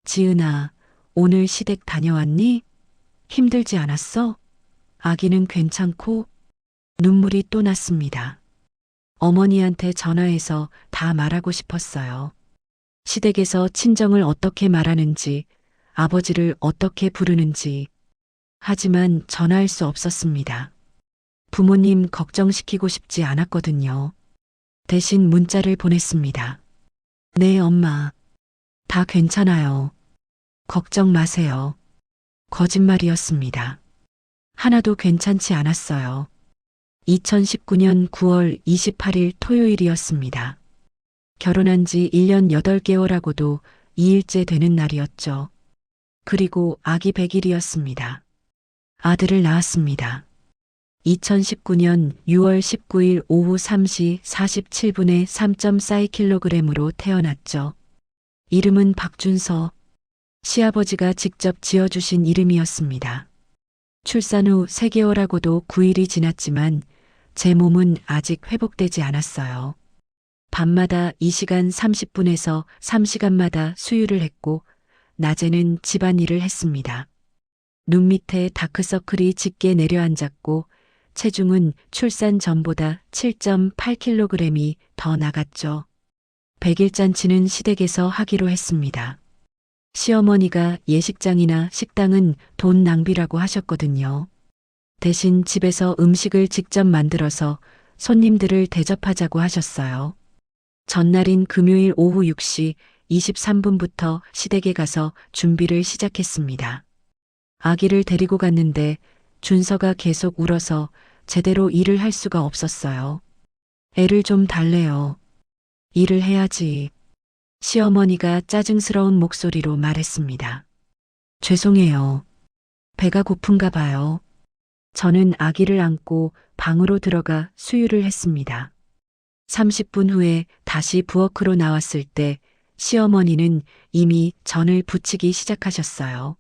지은아, 오늘 시댁 다녀왔니? 힘들지 않았어? 아기는 괜찮고? 눈물이 또 났습니다. 어머니한테 전화해서 다 말하고 싶었어요. 시댁에서 친정을 어떻게 말하는지, 아버지를 어떻게 부르는지. 하지만 전화할 수 없었습니다. 부모님 걱정시키고 싶지 않았거든요. 대신 문자를 보냈습니다. 네, 엄마. 다 괜찮아요. 걱정 마세요. 거짓말이었습니다. 하나도 괜찮지 않았어요. 2019년 9월 28일 토요일이었습니다. 결혼한 지 1년 8개월하고도 2일째 되는 날이었죠. 그리고 아기 100일이었습니다. 아들을 낳았습니다. 2019년 6월 19일 오후 3시 47분에 3.42kg으로 태어났죠. 이름은 박준서. 시아버지가 직접 지어주신 이름이었습니다. 출산 후 3개월하고도 9일이 지났지만 제 몸은 아직 회복되지 않았어요. 밤마다 2시간 30분에서 3시간마다 수유를 했고 낮에는 집안일을 했습니다. 눈 밑에 다크서클이 짙게 내려앉았고 체중은 출산 전보다 7.8kg이 더 나갔죠. 100일 잔치는 시댁에서 하기로 했습니다. 시어머니가 예식장이나 식당은 돈 낭비라고 하셨거든요. 대신 집에서 음식을 직접 만들어서 손님들을 대접하자고 하셨어요. 전날인 금요일 오후 6시 23분부터 시댁에 가서 준비를 시작했습니다. 아기를 데리고 갔는데 준서가 계속 울어서 제대로 일을 할 수가 없었어요. 애를 좀 달래요. 일을 해야지. 시어머니가 짜증스러운 목소리로 말했습니다. 죄송해요. 배가 고픈가 봐요. 저는 아기를 안고 방으로 들어가 수유를 했습니다. 30분 후에 다시 부엌으로 나왔을 때 시어머니는 이미 전을 부치기 시작하셨어요.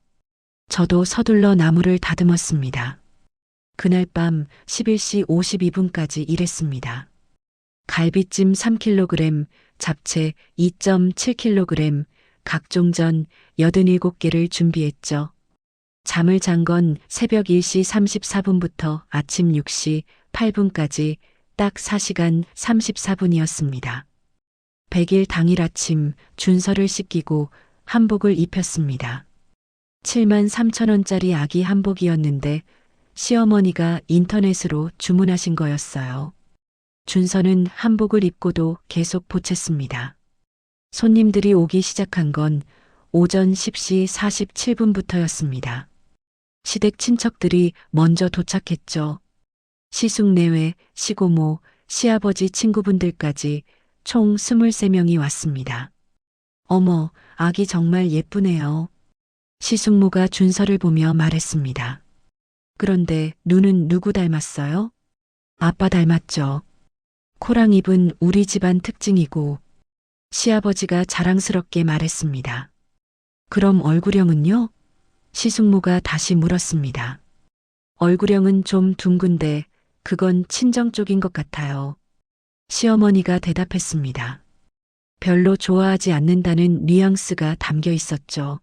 저도 서둘러 나무를 다듬었습니다. 그날 밤 11시 52분까지 일했습니다. 갈비찜 3kg, 잡채 2.7kg, 각종 전 87개를 준비했죠. 잠을 잔 건 새벽 1시 34분부터 아침 6시 8분까지 딱 4시간 34분이었습니다. 100일 당일 아침 준서를 씻기고 한복을 입혔습니다. 7만 3천 원짜리 아기 한복이었는데 시어머니가 인터넷으로 주문하신 거였어요. 준서는 한복을 입고도 계속 보챘습니다. 손님들이 오기 시작한 건 오전 10시 47분부터였습니다. 시댁 친척들이 먼저 도착했죠. 시숙내외, 시고모, 시아버지 친구분들까지 총 23명이 왔습니다. 어머, 아기 정말 예쁘네요. 시숙모가 준서를 보며 말했습니다. 그런데 눈은 누구 닮았어요? 아빠 닮았죠. 코랑 입은 우리 집안 특징이고 시아버지가 자랑스럽게 말했습니다. 그럼 얼굴형은요? 시숙모가 다시 물었습니다. 얼굴형은 좀 둥근데 그건 친정 쪽인 것 같아요. 시어머니가 대답했습니다. 별로 좋아하지 않는다는 뉘앙스가 담겨 있었죠.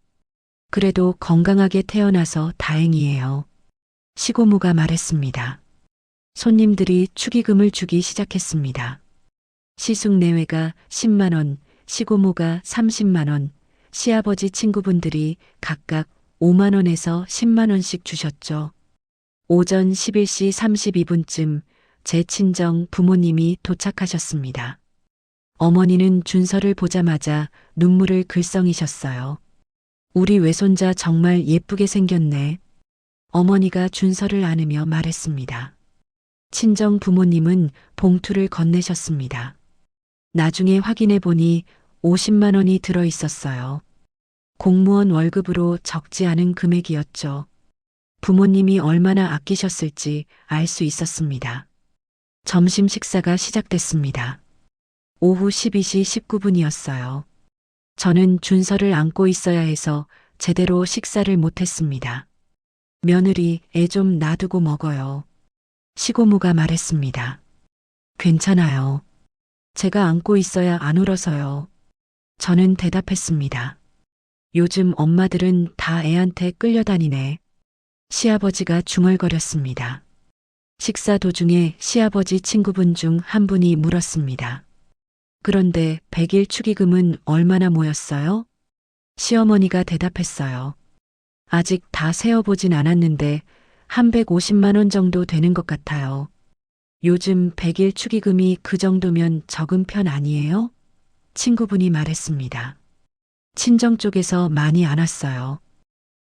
그래도 건강하게 태어나서 다행이에요. 시고모가 말했습니다. 손님들이 축의금을 주기 시작했습니다. 시숙내외가 10만 원, 시고모가 30만 원, 시아버지 친구분들이 각각 5만 원에서 10만 원씩 주셨죠. 오전 11시 32분쯤 제 친정 부모님이 도착하셨습니다. 어머니는 준서를 보자마자 눈물을 글썽이셨어요. 우리 외손자 정말 예쁘게 생겼네. 어머니가 준서를 안으며 말했습니다. 친정 부모님은 봉투를 건네셨습니다. 나중에 확인해 보니 50만 원이 들어 있었어요. 공무원 월급으로 적지 않은 금액이었죠. 부모님이 얼마나 아끼셨을지 알 수 있었습니다. 점심 식사가 시작됐습니다. 오후 12시 19분이었어요. 저는 준서를 안고 있어야 해서 제대로 식사를 못했습니다. 며느리, 애 좀 놔두고 먹어요. 시고모가 말했습니다. 괜찮아요. 제가 안고 있어야 안 울어서요. 저는 대답했습니다. 요즘 엄마들은 다 애한테 끌려다니네. 시아버지가 중얼거렸습니다. 식사 도중에 시아버지 친구분 중 한 분이 물었습니다. 그런데 100일 축의금은 얼마나 모였어요? 시어머니가 대답했어요. 아직 다 세어보진 않았는데 한 150만 원 정도 되는 것 같아요. 요즘 100일 축의금이 그 정도면 적은 편 아니에요? 친구분이 말했습니다. 친정 쪽에서 많이 안 왔어요.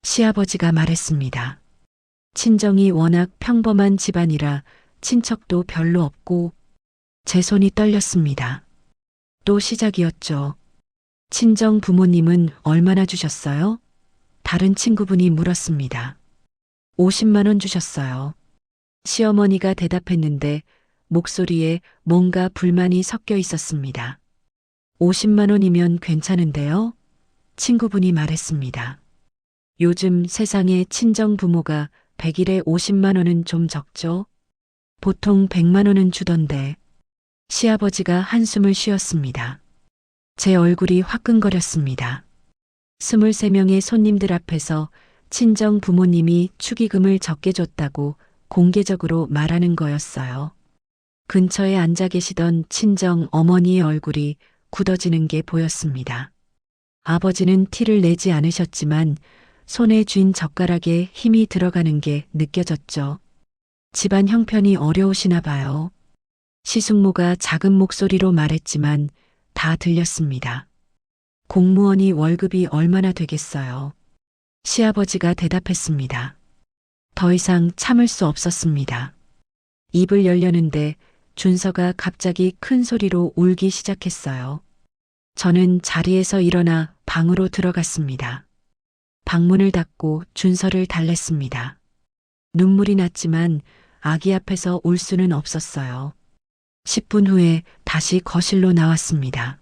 시아버지가 말했습니다. 친정이 워낙 평범한 집안이라 친척도 별로 없고 제 손이 떨렸습니다. 또 시작이었죠. 친정 부모님은 얼마나 주셨어요? 다른 친구분이 물었습니다. 50만 원 주셨어요. 시어머니가 대답했는데 목소리에 뭔가 불만이 섞여 있었습니다. 50만 원이면 괜찮은데요? 친구분이 말했습니다. 요즘 세상에 친정 부모가 100일에 50만 원은 좀 적죠? 보통 100만 원은 주던데. 시아버지가 한숨을 쉬었습니다. 제 얼굴이 화끈거렸습니다. 23명의 손님들 앞에서 친정 부모님이 축의금을 적게 줬다고 공개적으로 말하는 거였어요. 근처에 앉아 계시던 친정 어머니의 얼굴이 굳어지는 게 보였습니다. 아버지는 티를 내지 않으셨지만 손에 쥔 젓가락에 힘이 들어가는 게 느껴졌죠. 집안 형편이 어려우시나 봐요. 시숙모가 작은 목소리로 말했지만 다 들렸습니다. 공무원이 월급이 얼마나 되겠어요? 시아버지가 대답했습니다. 더 이상 참을 수 없었습니다. 입을 열려는데 준서가 갑자기 큰 소리로 울기 시작했어요. 저는 자리에서 일어나 방으로 들어갔습니다. 방문을 닫고 준서를 달랬습니다. 눈물이 났지만 아기 앞에서 울 수는 없었어요. 10분 후에 다시 거실로 나왔습니다.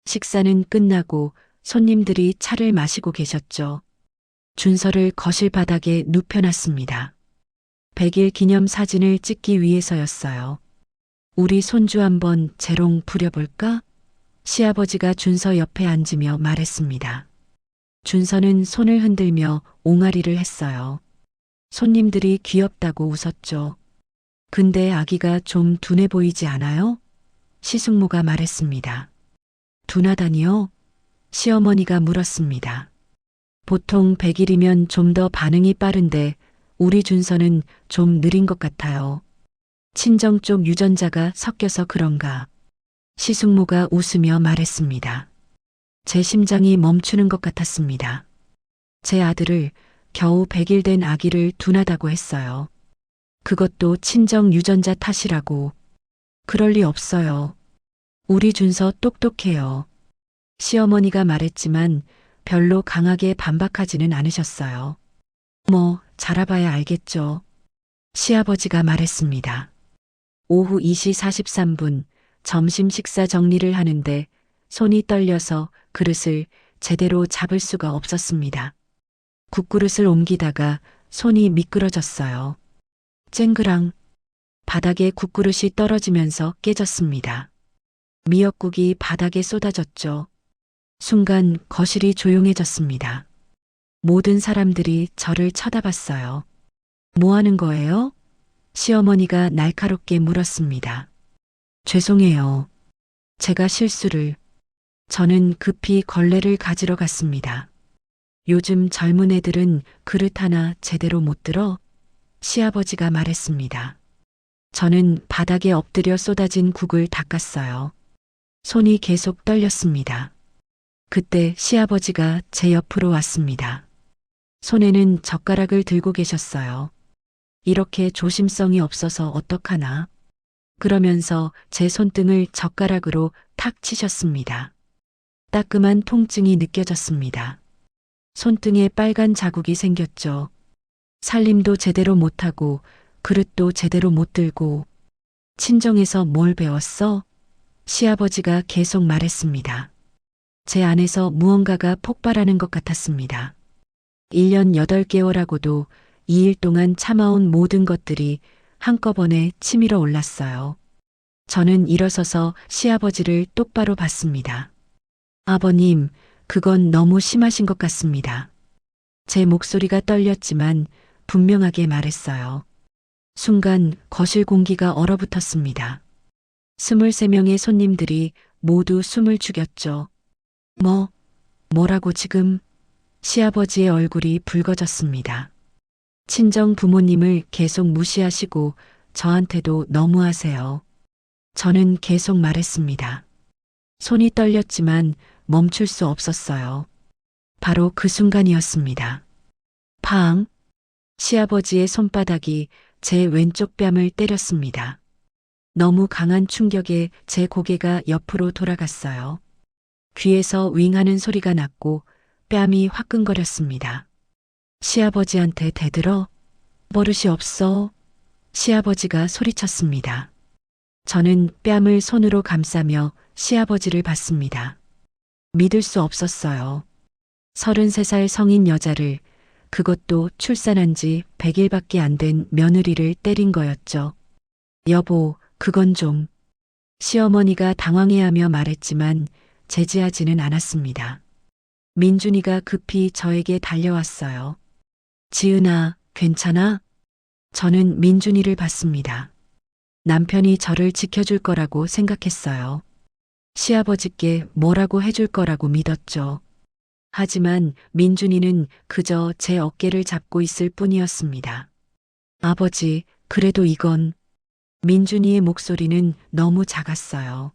식사는 끝나고 손님들이 차를 마시고 계셨죠. 준서를 거실 바닥에 눕혀놨습니다. 100일 기념 사진을 찍기 위해서였어요. 우리 손주 한번 재롱 부려볼까? 시아버지가 준서 옆에 앉으며 말했습니다. 준서는 손을 흔들며 옹알이를 했어요. 손님들이 귀엽다고 웃었죠. 근데 아기가 좀 둔해 보이지 않아요? 시숙모가 말했습니다. 둔하다니요? 시어머니가 물었습니다. 보통 100일이면 좀 더 반응이 빠른데 우리 준서는 좀 느린 것 같아요. 친정 쪽 유전자가 섞여서 그런가. 시숙모가 웃으며 말했습니다. 제 심장이 멈추는 것 같았습니다. 제 아들을 겨우 100일 된 아기를 둔하다고 했어요. 그것도 친정 유전자 탓이라고. 그럴 리 없어요. 우리 준서 똑똑해요. 시어머니가 말했지만 별로 강하게 반박하지는 않으셨어요. 뭐, 자라봐야 알겠죠. 시아버지가 말했습니다. 오후 2시 43분 점심 식사 정리를 하는데 손이 떨려서 그릇을 제대로 잡을 수가 없었습니다. 국그릇을 옮기다가 손이 미끄러졌어요. 쨍그랑 바닥에 국그릇이 떨어지면서 깨졌습니다. 미역국이 바닥에 쏟아졌죠. 순간 거실이 조용해졌습니다. 모든 사람들이 저를 쳐다봤어요. 뭐 하는 거예요? 시어머니가 날카롭게 물었습니다. 죄송해요. 제가 실수를. 저는 급히 걸레를 가지러 갔습니다. 요즘 젊은 애들은 그릇 하나 제대로 못 들어? 시아버지가 말했습니다. 저는 바닥에 엎드려 쏟아진 국을 닦았어요. 손이 계속 떨렸습니다. 그때 시아버지가 제 옆으로 왔습니다. 손에는 젓가락을 들고 계셨어요. 이렇게 조심성이 없어서 어떡하나. 그러면서 제 손등을 젓가락으로 탁 치셨습니다. 따끔한 통증이 느껴졌습니다. 손등에 빨간 자국이 생겼죠. 살림도 제대로 못하고 그릇도 제대로 못 들고. 친정에서 뭘 배웠어? 시아버지가 계속 말했습니다. 제 안에서 무언가가 폭발하는 것 같았습니다. 1년 8개월하고도 2일 동안 참아온 모든 것들이 한꺼번에 치밀어 올랐어요. 저는 일어서서 시아버지를 똑바로 봤습니다. 아버님, 그건 너무 심하신 것 같습니다. 제 목소리가 떨렸지만 분명하게 말했어요. 순간 거실 공기가 얼어붙었습니다. 23명의 손님들이 모두 숨을 죽였죠. 뭐라고 지금? 시아버지의 얼굴이 붉어졌습니다. 친정 부모님을 계속 무시하시고 저한테도 너무하세요. 저는 계속 말했습니다. 손이 떨렸지만 멈출 수 없었어요. 바로 그 순간이었습니다. 팡! 시아버지의 손바닥이 제 왼쪽 뺨을 때렸습니다. 너무 강한 충격에 제 고개가 옆으로 돌아갔어요. 귀에서 윙하는 소리가 났고 뺨이 화끈거렸습니다. 시아버지한테 대들어? 버릇이 없어? 시아버지가 소리쳤습니다. 저는 뺨을 손으로 감싸며 시아버지를 봤습니다. 믿을 수 없었어요. 33살 성인 여자를, 그것도 출산한 지 100일밖에 안 된 며느리를 때린 거였죠. 여보, 그건 좀. 시어머니가 당황해하며 말했지만 제지하지는 않았습니다. 민준이가 급히 저에게 달려왔어요. 지은아, 괜찮아? 저는 민준이를 봤습니다. 남편이 저를 지켜줄 거라고 생각했어요. 시아버지께 뭐라고 해줄 거라고 믿었죠. 하지만 민준이는 그저 제 어깨를 잡고 있을 뿐이었습니다. 아버지, 그래도 이건. 민준이의 목소리는 너무 작았어요.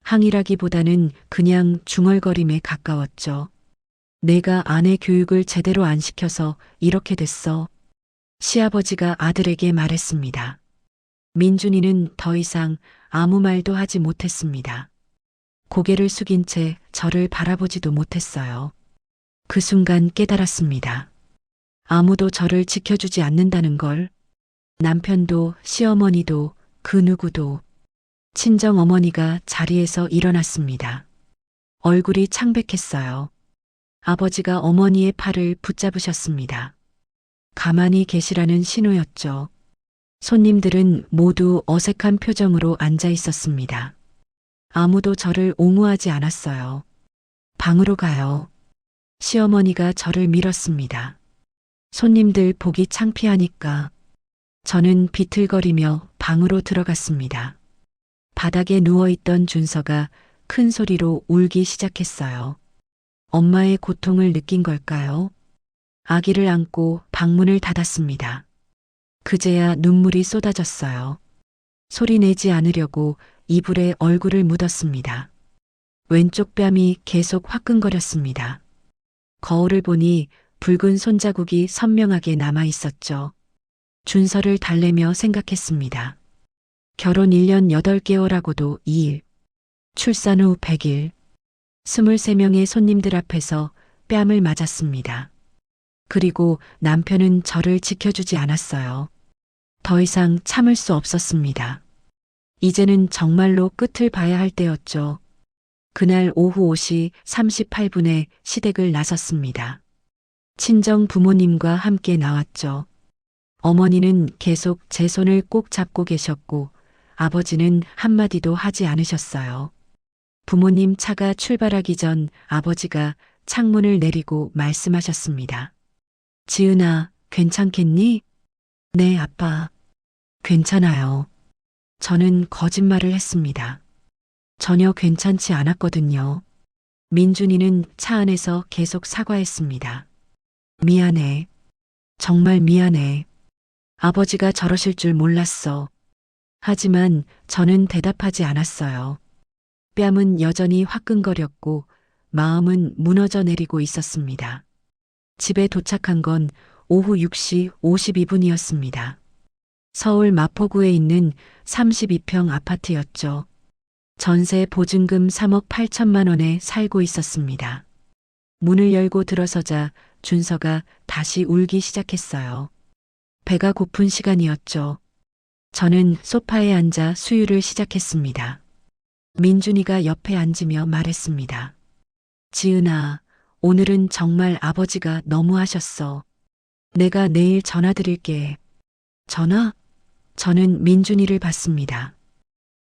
항의라기보다는 그냥 중얼거림에 가까웠죠. 내가 아내 교육을 제대로 안 시켜서 이렇게 됐어. 시아버지가 아들에게 말했습니다. 민준이는 더 이상 아무 말도 하지 못했습니다. 고개를 숙인 채 저를 바라보지도 못했어요. 그 순간 깨달았습니다. 아무도 저를 지켜주지 않는다는 걸. 남편도 시어머니도 그 누구도. 친정 어머니가 자리에서 일어났습니다. 얼굴이 창백했어요. 아버지가 어머니의 팔을 붙잡으셨습니다. 가만히 계시라는 신호였죠. 손님들은 모두 어색한 표정으로 앉아 있었습니다. 아무도 저를 옹호하지 않았어요. 방으로 가요. 시어머니가 저를 밀었습니다. 손님들 보기 창피하니까. 저는 비틀거리며 방으로 들어갔습니다. 바닥에 누워있던 준서가 큰 소리로 울기 시작했어요. 엄마의 고통을 느낀 걸까요? 아기를 안고 방문을 닫았습니다. 그제야 눈물이 쏟아졌어요. 소리 내지 않으려고 이불에 얼굴을 묻었습니다. 왼쪽 뺨이 계속 화끈거렸습니다. 거울을 보니 붉은 손자국이 선명하게 남아 있었죠. 준서를 달래며 생각했습니다. 결혼 1년 8개월하고도 2일, 출산 후 100일, 23명의 손님들 앞에서 뺨을 맞았습니다. 그리고 남편은 저를 지켜주지 않았어요. 더 이상 참을 수 없었습니다. 이제는 정말로 끝을 봐야 할 때였죠. 그날 오후 5시 38분에 시댁을 나섰습니다. 친정 부모님과 함께 나왔죠. 어머니는 계속 제 손을 꼭 잡고 계셨고 아버지는 한마디도 하지 않으셨어요. 부모님 차가 출발하기 전 아버지가 창문을 내리고 말씀하셨습니다. 지은아, 괜찮겠니? 네, 아빠. 괜찮아요. 저는 거짓말을 했습니다. 전혀 괜찮지 않았거든요. 민준이는 차 안에서 계속 사과했습니다. 미안해. 정말 미안해. 아버지가 저러실 줄 몰랐어. 하지만 저는 대답하지 않았어요. 뺨은 여전히 화끈거렸고 마음은 무너져 내리고 있었습니다. 집에 도착한 건 오후 6시 52분이었습니다. 서울 마포구에 있는 32평 아파트였죠. 전세 보증금 3억 8천만 원에 살고 있었습니다. 문을 열고 들어서자 준서가 다시 울기 시작했어요. 배가 고픈 시간이었죠. 저는 소파에 앉아 수유를 시작했습니다. 민준이가 옆에 앉으며 말했습니다. 지은아, 오늘은 정말 아버지가 너무하셨어. 내가 내일 전화 드릴게. 전화? 저는 민준이를 봤습니다.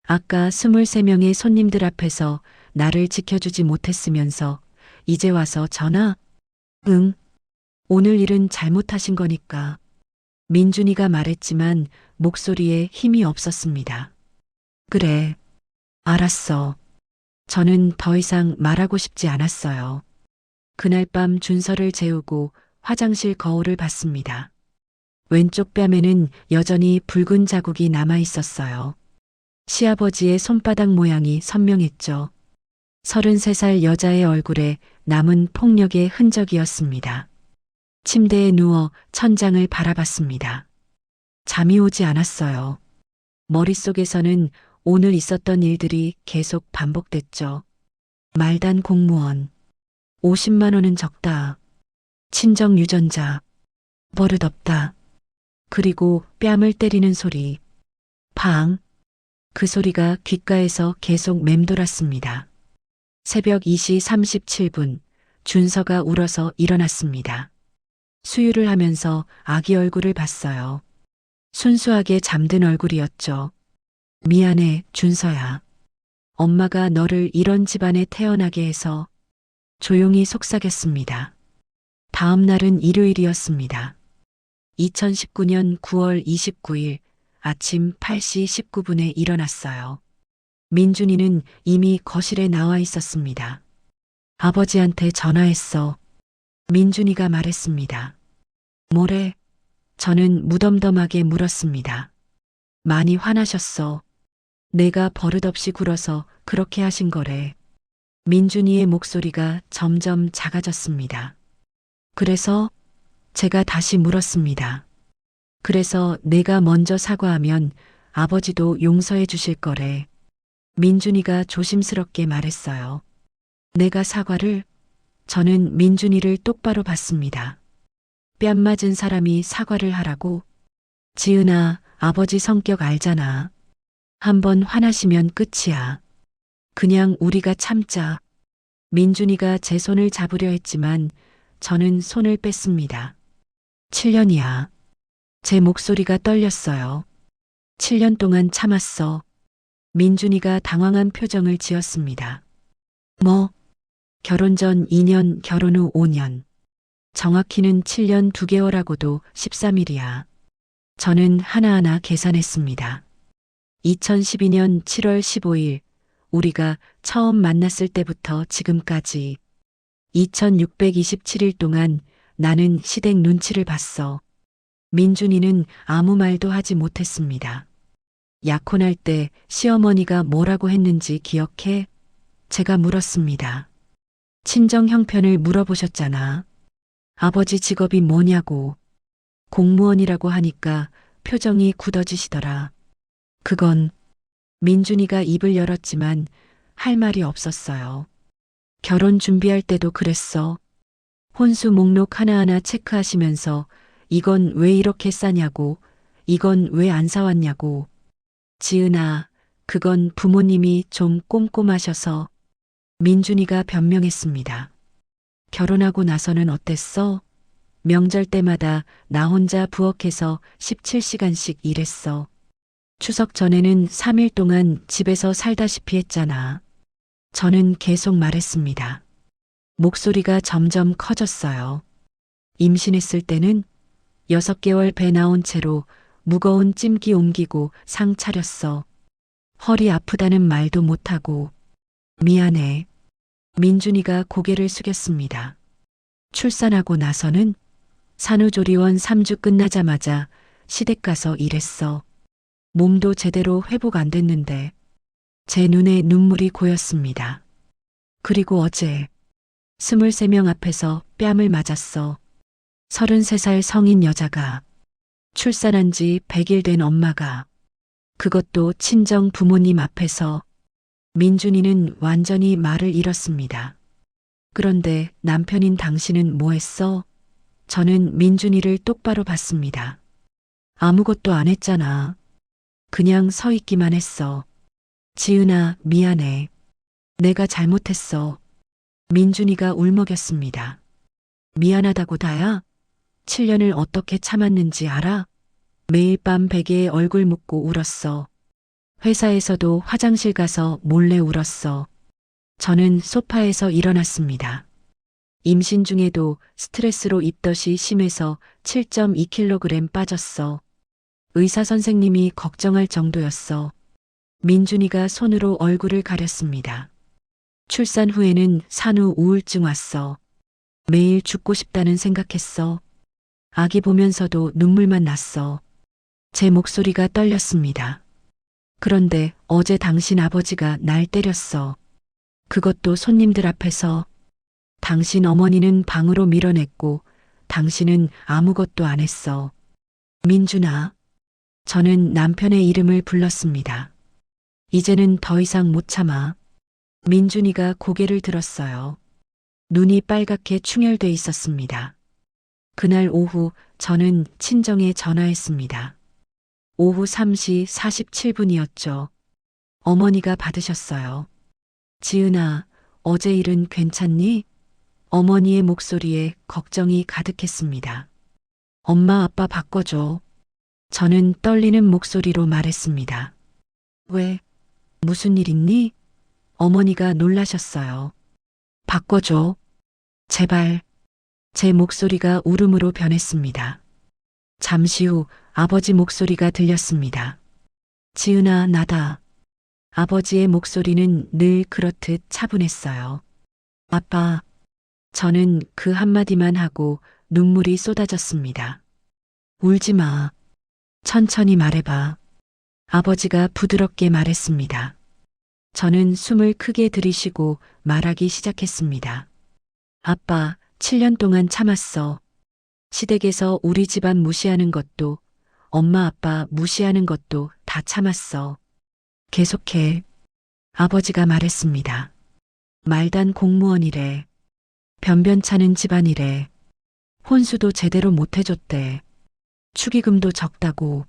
아까 23명의 손님들 앞에서 나를 지켜주지 못했으면서 이제 와서 전화? 응. 오늘 일은 잘못하신 거니까. 민준이가 말했지만 목소리에 힘이 없었습니다. 그래. 알았어. 저는 더 이상 말하고 싶지 않았어요. 그날 밤 준서를 재우고 화장실 거울을 봤습니다. 왼쪽 뺨에는 여전히 붉은 자국이 남아 있었어요. 시아버지의 손바닥 모양이 선명했죠. 33살 여자의 얼굴에 남은 폭력의 흔적이었습니다. 침대에 누워 천장을 바라봤습니다. 잠이 오지 않았어요. 머릿속에서는 오늘 있었던 일들이 계속 반복됐죠. 말단 공무원. 50만 원은 적다. 친정 유전자. 버릇없다. 그리고 뺨을 때리는 소리. 팡. 그 소리가 귓가에서 계속 맴돌았습니다. 새벽 2시 37분, 준서가 울어서 일어났습니다. 수유를 하면서 아기 얼굴을 봤어요. 순수하게 잠든 얼굴이었죠. 미안해, 준서야. 엄마가 너를 이런 집안에 태어나게 해서 조용히 속삭였습니다. 다음 날은 일요일이었습니다. 2019년 9월 29일 아침 8시 19분에 일어났어요. 민준이는 이미 거실에 나와 있었습니다. 아버지한테 전화했어. 민준이가 말했습니다. 뭐래? 저는 무덤덤하게 물었습니다. 많이 화나셨어. 내가 버릇없이 굴어서 그렇게 하신 거래. 민준이의 목소리가 점점 작아졌습니다. 그래서 제가 다시 물었습니다. 그래서 내가 먼저 사과하면 아버지도 용서해 주실 거래. 민준이가 조심스럽게 말했어요. 내가 사과를? 저는 민준이를 똑바로 봤습니다. 뺨 맞은 사람이 사과를 하라고? 지은아, 아버지 성격 알잖아. 한번 화나시면 끝이야. 그냥 우리가 참자. 민준이가 제 손을 잡으려 했지만 저는 손을 뺐습니다. 7년이야. 제 목소리가 떨렸어요. 7년 동안 참았어. 민준이가 당황한 표정을 지었습니다. 뭐? 결혼 전 2년, 결혼 후 5년. 정확히는 7년 2개월하고도 13일이야. 저는 하나하나 계산했습니다. 2012년 7월 15일, 우리가 처음 만났을 때부터 지금까지 2627일 동안 나는 시댁 눈치를 봤어. 민준이는 아무 말도 하지 못했습니다. 약혼할 때 시어머니가 뭐라고 했는지 기억해? 제가 물었습니다. 친정 형편을 물어보셨잖아. 아버지 직업이 뭐냐고. 공무원이라고 하니까 표정이 굳어지시더라. 그건 민준이가 입을 열었지만 할 말이 없었어요. 결혼 준비할 때도 그랬어. 혼수 목록 하나하나 체크하시면서 이건 왜 이렇게 싸냐고, 이건 왜 안 사왔냐고. 지은아, 그건 부모님이 좀 꼼꼼하셔서. 민준이가 변명했습니다. 결혼하고 나서는 어땠어? 명절 때마다 나 혼자 부엌에서 17시간씩 일했어. 추석 전에는 3일 동안 집에서 살다시피 했잖아. 저는 계속 말했습니다. 목소리가 점점 커졌어요. 임신했을 때는 6개월 배 나온 채로 무거운 찜기 옮기고 상 차렸어. 허리 아프다는 말도 못하고. 미안해. 민준이가 고개를 숙였습니다. 출산하고 나서는 산후조리원 3주 끝나자마자 시댁 가서 일했어. 몸도 제대로 회복 안 됐는데 제 눈에 눈물이 고였습니다. 그리고 어제 23명 앞에서 뺨을 맞았어. 33살 성인 여자가, 출산한 지 100일 된 엄마가, 그것도 친정 부모님 앞에서. 민준이는 완전히 말을 잃었습니다. 그런데 남편인 당신은 뭐 했어? 저는 민준이를 똑바로 봤습니다. 아무것도 안 했잖아. 그냥 서 있기만 했어. 지은아, 미안해. 내가 잘못했어. 민준이가 울먹였습니다. 미안하다고 다야? 7년을 어떻게 참았는지 알아? 매일 밤 베개에 얼굴 묻고 울었어. 회사에서도 화장실 가서 몰래 울었어. 저는 소파에서 일어났습니다. 임신 중에도 스트레스로 입덧이 심해서 7.2kg 빠졌어. 의사 선생님이 걱정할 정도였어. 민준이가 손으로 얼굴을 가렸습니다. 출산 후에는 산후 우울증 왔어. 매일 죽고 싶다는 생각했어. 아기 보면서도 눈물만 났어. 제 목소리가 떨렸습니다. 그런데 어제 당신 아버지가 날 때렸어. 그것도 손님들 앞에서. 당신 어머니는 방으로 밀어냈고 당신은 아무것도 안 했어. 민준아. 저는 남편의 이름을 불렀습니다. 이제는 더 이상 못 참아. 민준이가 고개를 들었어요. 눈이 빨갛게 충혈돼 있었습니다. 그날 오후 저는 친정에 전화했습니다. 오후 3시 47분이었죠. 어머니가 받으셨어요. 지은아, 어제 일은 괜찮니? 어머니의 목소리에 걱정이 가득했습니다. 엄마 아빠 바꿔줘. 저는 떨리는 목소리로 말했습니다. 왜? 무슨 일 있니? 어머니가 놀라셨어요. 바꿔줘. 제발. 제 목소리가 울음으로 변했습니다. 잠시 후 아버지 목소리가 들렸습니다. 지은아, 나다. 아버지의 목소리는 늘 그렇듯 차분했어요. 아빠. 저는 그 한마디만 하고 눈물이 쏟아졌습니다. 울지 마. 천천히 말해봐. 아버지가 부드럽게 말했습니다. 저는 숨을 크게 들이쉬고 말하기 시작했습니다. 아빠, 7년 동안 참았어. 시댁에서 우리 집안 무시하는 것도, 엄마 아빠 무시하는 것도 다 참았어. 계속해. 아버지가 말했습니다. 말단 공무원이래. 변변찮은 집안이래. 혼수도 제대로 못 해줬대. 축의금도 적다고.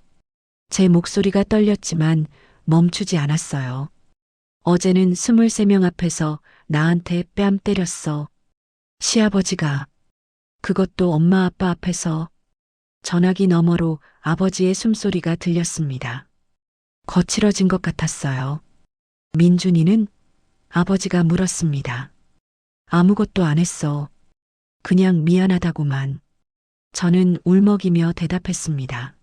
제 목소리가 떨렸지만 멈추지 않았어요. 어제는 23명 앞에서 나한테 뺨 때렸어. 시아버지가. 그것도 엄마 아빠 앞에서. 전화기 너머로 아버지의 숨소리가 들렸습니다. 거칠어진 것 같았어요. 민준이는? 아버지가 물었습니다. 아무것도 안 했어. 그냥 미안하다고만. 저는 울먹이며 대답했습니다.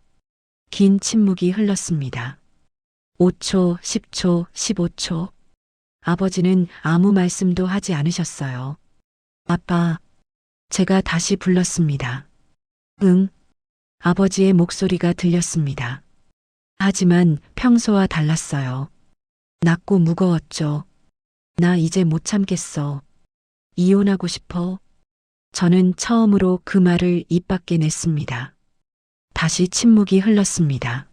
긴 침묵이 흘렀습니다. 5초, 10초, 15초. 아버지는 아무 말씀도 하지 않으셨어요. 아빠. 제가 다시 불렀습니다. 응. 아버지의 목소리가 들렸습니다. 하지만 평소와 달랐어요. 낮고 무거웠죠. 나 이제 못 참겠어. 이혼하고 싶어. 저는 처음으로 그 말을 입 밖에 냈습니다. 다시 침묵이 흘렀습니다.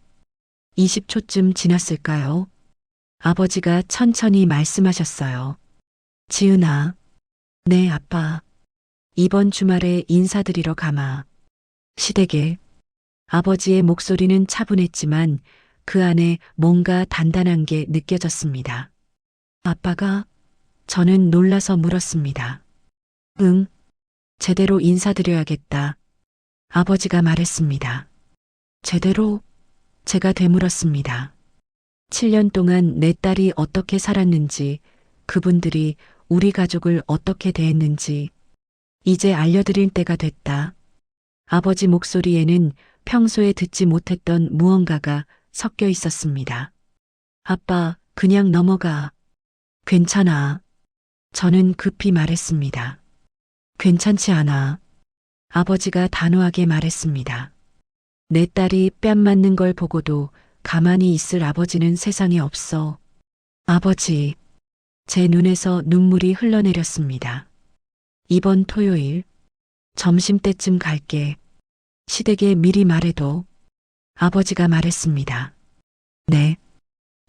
20초쯤 지났을까요? 아버지가 천천히 말씀하셨어요. 지은아. 네, 아빠. 이번 주말에 인사드리러 가마. 시댁에. 아버지의 목소리는 차분했지만 그 안에 뭔가 단단한 게 느껴졌습니다. 아빠가? 저는 놀라서 물었습니다. 응. 제대로 인사드려야겠다. 아버지가 말했습니다. 제대로? 제가 되물었습니다. 7년 동안 내 딸이 어떻게 살았는지, 그분들이 우리 가족을 어떻게 대했는지, 이제 알려드릴 때가 됐다. 아버지 목소리에는 평소에 듣지 못했던 무언가가 섞여 있었습니다. 아빠, 그냥 넘어가. 괜찮아. 저는 급히 말했습니다. 괜찮지 않아. 아버지가 단호하게 말했습니다. 내 딸이 뺨 맞는 걸 보고도 가만히 있을 아버지는 세상에 없어. 아버지, 제 눈에서 눈물이 흘러내렸습니다. 이번 토요일, 점심때쯤 갈게. 시댁에 미리 말해도 아버지가 말했습니다. 네.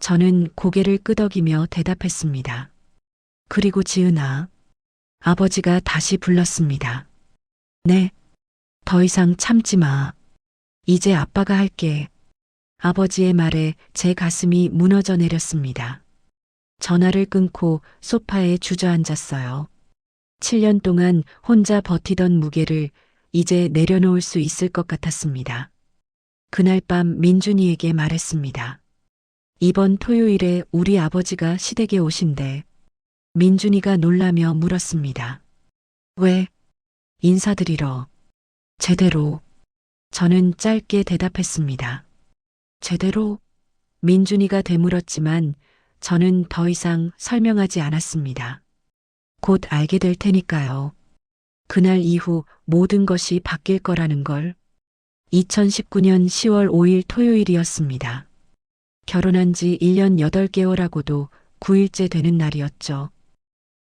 저는 고개를 끄덕이며 대답했습니다. 그리고 지은아, 아버지가 다시 불렀습니다. 네. 더 이상 참지 마. 이제 아빠가 할게. 아버지의 말에 제 가슴이 무너져 내렸습니다. 전화를 끊고 소파에 주저앉았어요. 7년 동안 혼자 버티던 무게를 이제 내려놓을 수 있을 것 같았습니다. 그날 밤 민준이에게 말했습니다. 이번 토요일에 우리 아버지가 시댁에 오신대. 민준이가 놀라며 물었습니다. 왜? 인사드리러. 제대로. 저는 짧게 대답했습니다. 제대로? 민준이가 되물었지만 저는 더 이상 설명하지 않았습니다. 곧 알게 될 테니까요. 그날 이후 모든 것이 바뀔 거라는 걸. 2019년 10월 5일 토요일이었습니다. 결혼한 지 1년 8개월하고도 9일째 되는 날이었죠.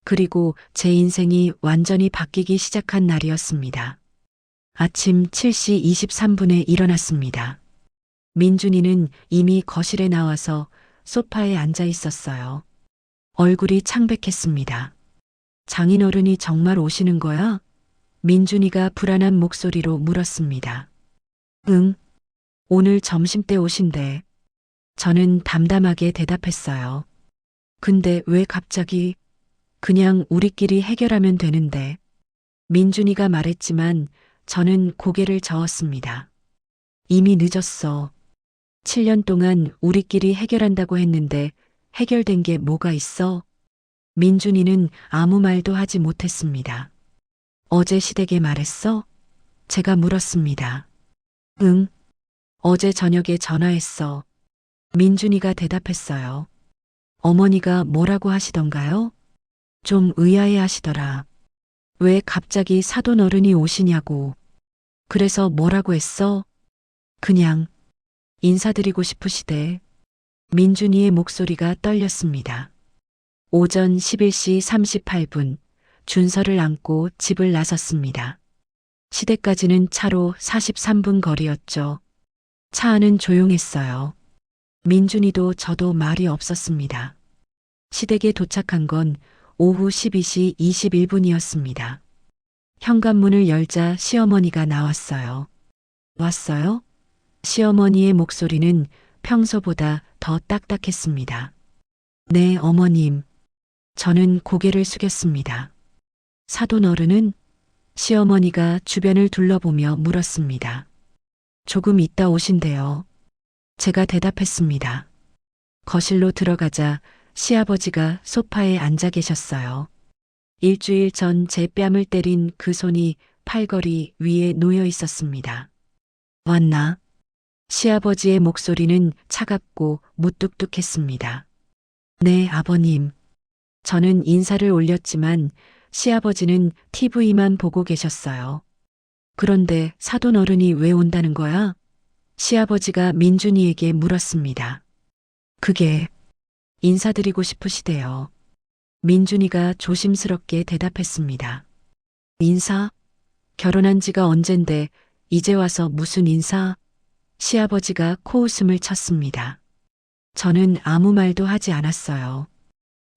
그리고 제 인생이 완전히 바뀌기 시작한 날이었습니다. 아침 7시 23분에 일어났습니다. 민준이는 이미 거실에 나와서 소파에 앉아 있었어요. 얼굴이 창백했습니다. 장인어른이 정말 오시는 거야? 민준이가 불안한 목소리로 물었습니다. 응, 오늘 점심때 오신대. 저는 담담하게 대답했어요. 근데 왜 갑자기? 그냥 우리끼리 해결하면 되는데. 민준이가 말했지만 저는 고개를 저었습니다. 이미 늦었어. 7년 동안 우리끼리 해결한다고 했는데 해결된 게 뭐가 있어? 민준이는 아무 말도 하지 못했습니다. 어제 시댁에 말했어? 제가 물었습니다. 응. 어제 저녁에 전화했어. 민준이가 대답했어요. 어머니가 뭐라고 하시던가요? 좀 의아해 하시더라. 왜 갑자기 사돈 어른이 오시냐고. 그래서 뭐라고 했어? 그냥 인사드리고 싶으시대. 민준이의 목소리가 떨렸습니다. 오전 11시 38분 준서를 안고 집을 나섰습니다. 시댁까지는 차로 43분 거리였죠. 차 안은 조용했어요. 민준이도 저도 말이 없었습니다. 시댁에 도착한 건 오후 12시 21분이었습니다. 현관문을 열자 시어머니가 나왔어요. 왔어요? 시어머니의 목소리는 평소보다 더 딱딱했습니다. 네, 어머님. 저는 고개를 숙였습니다. 사돈 어른은? 시어머니가 주변을 둘러보며 물었습니다. 조금 있다 오신대요. 제가 대답했습니다. 거실로 들어가자 시아버지가 소파에 앉아 계셨어요. 일주일 전 제 뺨을 때린 그 손이 팔걸이 위에 놓여 있었습니다. 왔나? 시아버지의 목소리는 차갑고 무뚝뚝했습니다. 네, 아버님. 저는 인사를 올렸지만 시아버지는 TV만 보고 계셨어요. 그런데 사돈 어른이 왜 온다는 거야? 시아버지가 민준이에게 물었습니다. 그게 인사드리고 싶으시대요. 민준이가 조심스럽게 대답했습니다. 인사? 결혼한 지가 언젠데 이제 와서 무슨 인사? 시아버지가 코웃음을 쳤습니다. 저는 아무 말도 하지 않았어요.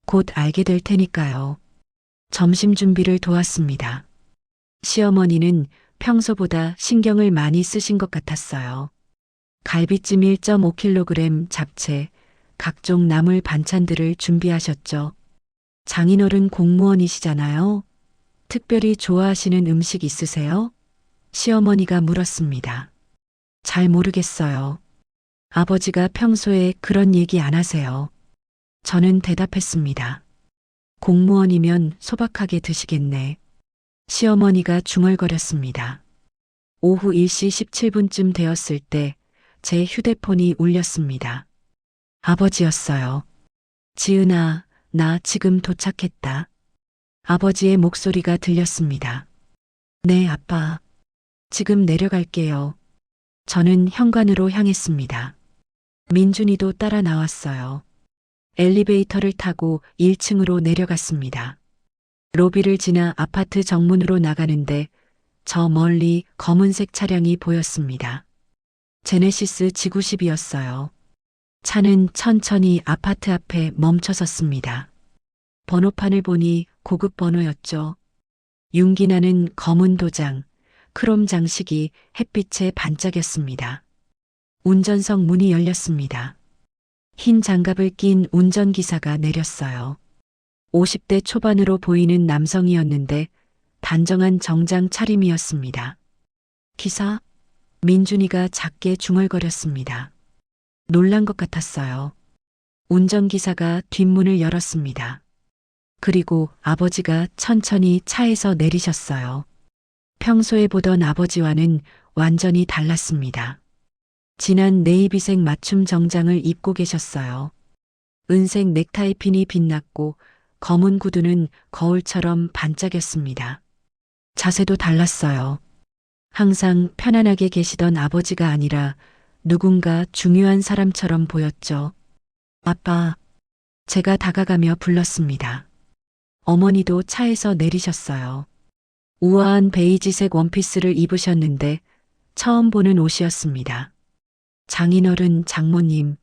곧 알게 될 테니까요. 점심 준비를 도왔습니다. 시어머니는 평소보다 신경을 많이 쓰신 것 같았어요. 갈비찜 1.5kg 잡채, 각종 나물 반찬들을 준비하셨죠. 장인어른 공무원이시잖아요. 특별히 좋아하시는 음식 있으세요? 시어머니가 물었습니다. 잘 모르겠어요. 아버지가 평소에 그런 얘기 안 하세요. 저는 대답했습니다. 공무원이면 소박하게 드시겠네. 시어머니가 중얼거렸습니다. 오후 1시 17분쯤 되었을 때 제 휴대폰이 울렸습니다. 아버지였어요. 지은아, 나 지금 도착했다. 아버지의 목소리가 들렸습니다. 네, 아빠. 지금 내려갈게요. 저는 현관으로 향했습니다. 민준이도 따라 나왔어요. 엘리베이터를 타고 1층으로 내려갔습니다. 로비를 지나 아파트 정문으로 나가는데 저 멀리 검은색 차량이 보였습니다. 제네시스 G90이었어요. 차는 천천히 아파트 앞에 멈춰섰습니다. 번호판을 보니 고급 번호였죠. 윤기나는 검은 도장, 크롬 장식이 햇빛에 반짝였습니다. 운전석 문이 열렸습니다. 흰 장갑을 낀 운전기사가 내렸어요. 50대 초반으로 보이는 남성이었는데 단정한 정장 차림이었습니다. 기사, 민준이가 작게 중얼거렸습니다. 놀란 것 같았어요. 운전기사가 뒷문을 열었습니다. 그리고 아버지가 천천히 차에서 내리셨어요. 평소에 보던 아버지와는 완전히 달랐습니다. 진한 네이비색 맞춤 정장을 입고 계셨어요. 은색 넥타이 핀이 빛났고 검은 구두는 거울처럼 반짝였습니다. 자세도 달랐어요. 항상 편안하게 계시던 아버지가 아니라 누군가 중요한 사람처럼 보였죠. 아빠, 제가 다가가며 불렀습니다. 어머니도 차에서 내리셨어요. 우아한 베이지색 원피스를 입으셨는데 처음 보는 옷이었습니다. 장인어른 장모님,